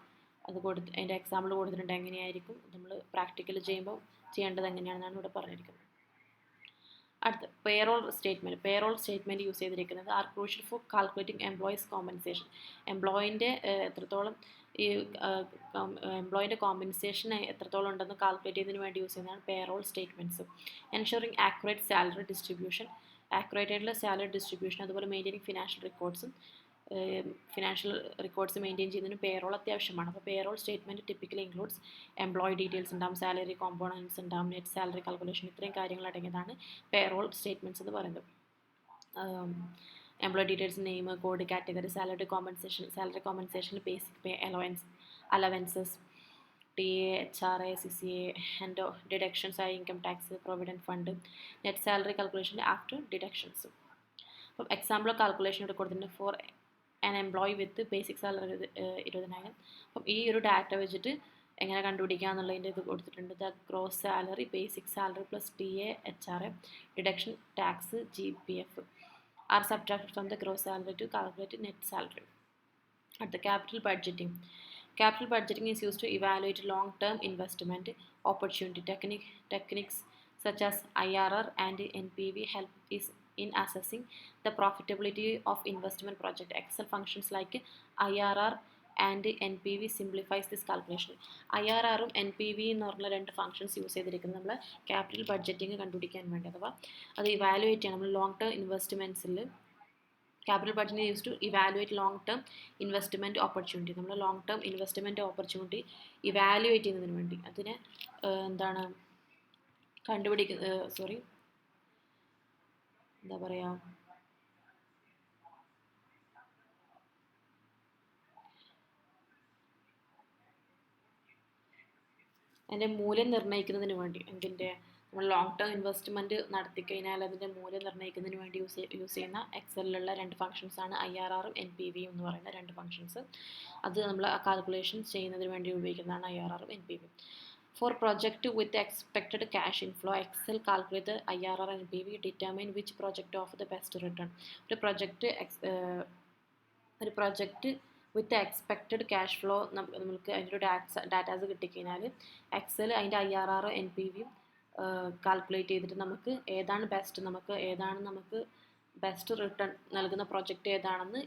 അത് അതിൻ്റെ എക്സാമ്പിൾ കൊടുത്തിട്ടുണ്ട്. എങ്ങനെയായിരിക്കും നമ്മൾ പ്രാക്ടിക്കൽ ചെയ്യുമ്പോൾ ചെയ്യേണ്ടത് എങ്ങനെയാണെന്നാണ് ഇവിടെ പറഞ്ഞിരിക്കുന്നത്. അടുത്ത പേറോൾ സ്റ്റേറ്റ്മെൻറ്റ് യൂസ് ചെയ്തിരിക്കുന്നത് are crucial for calculating employees compensation. എംപ്ലോയിൻ്റെ എത്രത്തോളം ഈ എംപ്ലോയിൻ്റെ കോമ്പൻസേഷൻ എത്രത്തോളം ഉണ്ടെന്ന് കാൽക്കുലേറ്റ് ചെയ്യുന്നതിന് വേണ്ടി യൂസ് ചെയ്യുന്നതാണ് payroll statements. Ensuring accurate salary distribution, accurate ആയിട്ടുള്ള സാലറി ഡിസ്ട്രിബ്യൂഷൻ. അതുപോലെ മെയിൻറ്റെയിനിങ് ഫിനാൻഷ്യൽ റെക്കോർഡ്സും മെയിൻറ്റെയിൻ ചെയ്യുന്നതിന് പേറോൾ അത്യാവശ്യമാണ്. അപ്പോൾ payroll statement typically includes employee details ഉണ്ടാവും, സാലറി കോമ്പോണൻസ് ഉണ്ടാവും, നെറ്റ് സാലറി കാൽക്കുലേഷൻ, ഇത്രയും കാര്യങ്ങൾ അടങ്ങിയതാണ് പേറോൾ സ്റ്റേറ്റ്മെൻറ്റ്സ് എന്ന് പറയുന്നത്. Employee details, name, code, category, salary കോമ്പൻസേഷനിൽ basic pay, allowances, TA, HRA, CCA, and deductions ആയ income tax, provident fund, net salary calculation after deductions. അപ്പം എക്സാമ്പിൾ കാൽക്കുലേഷൻ ഇവിടെ കൊടുത്തിട്ടുണ്ട്. For an employee with basic salary 20,000. അപ്പം ഈ ഒരു ഡാറ്റ വെച്ചിട്ട് എങ്ങനെ കണ്ടുപിടിക്കുക എന്നുള്ളതിൻ്റെ ഇത് കൊടുത്തിട്ടുണ്ട്. The gross salary, basic salary plus TA, HRA, deduction tax, GPF are subtracted from the gross salary to calculate net salary. അടുത്ത capital budgeting. Capital budgeting is used to evaluate long-term investment opportunity. Techniques such as IRR and NPV help in assessing the profitability of investment project. Excel functions like IRR and NPV simplifies this calculation. IRR ഉം NPV എന്ന് പറഞ്ഞ രണ്ട് ഫംഗ്ഷൻസ് യൂസ് ചെയ്തിരിക്കുന്നത് നമ്മൾ ക്യാപിറ്റൽ ബഡ്ജറ്റിംഗ് കണ്ടുപിടിക്കാൻ വേണ്ടി, അഥവാ അത് ഇവാലുവേറ്റ് ചെയ്യണം. നമ്മൾ ലോങ് ടേം ഇൻവെസ്റ്റ്മെൻറ്റ്സിൽ capital budgeting use to evaluate long term investment opportunity. നമ്മൾ long term investment opportunity evaluate ചെയ്യുന്നതിന് വേണ്ടി അതിനെ എന്താണ് എന്താ പറയുക, അതിൻ്റെ മൂല്യം നിർണ്ണയിക്കുന്നതിന് വേണ്ടി, എന്തിൻ്റെ നമ്മൾ ലോങ് ടേം ഇൻവെസ്റ്റ്മെൻറ്റ് നടത്തിക്കഴിഞ്ഞാൽ അതിൻ്റെ മൂല്യം നിർണ്ണയിക്കുന്നതിന് വേണ്ടി യൂസ് ചെയ്യുന്ന എക്സലിലുള്ള രണ്ട് ഫംഗ്ഷൻസാണ് IRRും NPVയും എന്ന് പറയുന്ന രണ്ട് ഫംഗ്ഷൻസ്. അത് നമ്മൾ കാൽക്കുലേഷൻ ചെയ്യുന്നതിന് വേണ്ടി ഉപയോഗിക്കുന്നതാണ് IRRും NPVയും. For project with expected cash inflow, Excel calculate the IRR and NPV, determine which project offer the best return. ഒരു project വിത്ത് എക്സ്പെക്റ്റഡ് ക്യാഷ് ഫ്ലോ നമുക്ക് അതിൻ്റെ ഒരു ഡാറ്റാസ് കിട്ടിക്കഴിഞ്ഞാൽ എക്സൽ അതിൻ്റെ IRR NPVയും കാൽക്കുലേറ്റ് ചെയ്തിട്ട് നമുക്ക് ബെസ്റ്റ് റിട്ടേൺ നൽകുന്ന പ്രൊജക്റ്റ് ഏതാണെന്ന്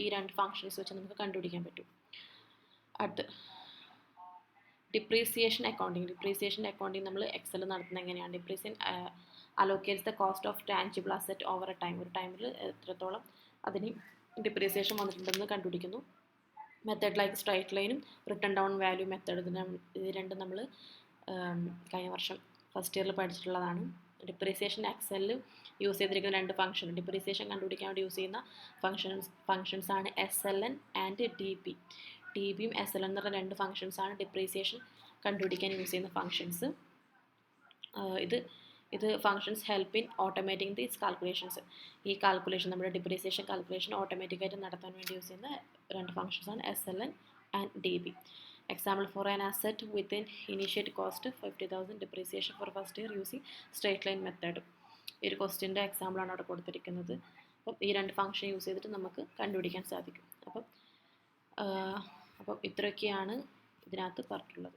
ഈ രണ്ട് ഫങ്ഷൻസ് വെച്ച് നമുക്ക് കണ്ടുപിടിക്കാൻ പറ്റും. അടുത്ത് ഡിപ്രീസിയേഷൻ അക്കൗണ്ടിങ് നമ്മൾ എക്സൽ നടത്തുന്നത് എങ്ങനെയാണ്? Depreciation allocates the cost of tangible asset over A time. ഒരു ടൈമിൽ എത്രത്തോളം അതിന് ഡിപ്രീസിയേഷൻ വന്നിട്ടുണ്ടെന്ന് കണ്ടുപിടിക്കുന്നു. മെത്തേഡ് ലൈക്ക് സ്ട്രൈറ്റ് ലൈനും റിട്ടേൺ ഡൗൺ വാല്യൂ മെത്തേഡ്, ഇത് രണ്ടും നമ്മൾ കഴിഞ്ഞ വർഷം ഫസ്റ്റ് ഇയറിൽ പഠിച്ചിട്ടുള്ളതാണ്. ഡിപ്രീസിയേഷൻ എക്സലിൽ യൂസ് ചെയ്തിരിക്കുന്ന രണ്ട് ഫംഗ്ഷൻ, ഡിപ്രീസിയേഷൻ കണ്ടുപിടിക്കാൻ വേണ്ടി യൂസ് ചെയ്യുന്ന ഫംഗ്ഷൻസ് ആണ് SLN ആൻഡ് DP. DPയും SLN എന്ന് പറഞ്ഞ രണ്ട് ഫംഗ്ഷൻസാണ് ഡിപ്രീസിയേഷൻ കണ്ടുപിടിക്കാൻ യൂസ് ചെയ്യുന്ന ഫംഗ്ഷൻസ്. ഇത് functions help in automating these calculations. ഈ കാൽക്കുലേഷൻ നമ്മുടെ ഡിപ്രീസിയേഷൻ കാൽക്കുലേഷൻ ഓട്ടോമാറ്റിക്കായിട്ട് നടത്താൻ വേണ്ടി യൂസ് ചെയ്യുന്ന രണ്ട് ഫംഗ്ഷൻസാണ് SLN and DP. Example, for an asset within initiate cost 50,000, depreciation for first year using straight line method. ഈ ഒരു ക്വസ്റ്റ്യൻ്റെ എക്സാമ്പിളാണ് അവിടെ കൊടുത്തിരിക്കുന്നത്. അപ്പം ഈ രണ്ട് ഫംഗ്ഷൻ യൂസ് ചെയ്തിട്ട് നമുക്ക് കണ്ടുപിടിക്കാൻ സാധിക്കും. അപ്പം ഇത്രയൊക്കെയാണ് ഇതിനകത്ത് പറഞ്ഞിട്ടുള്ളത്.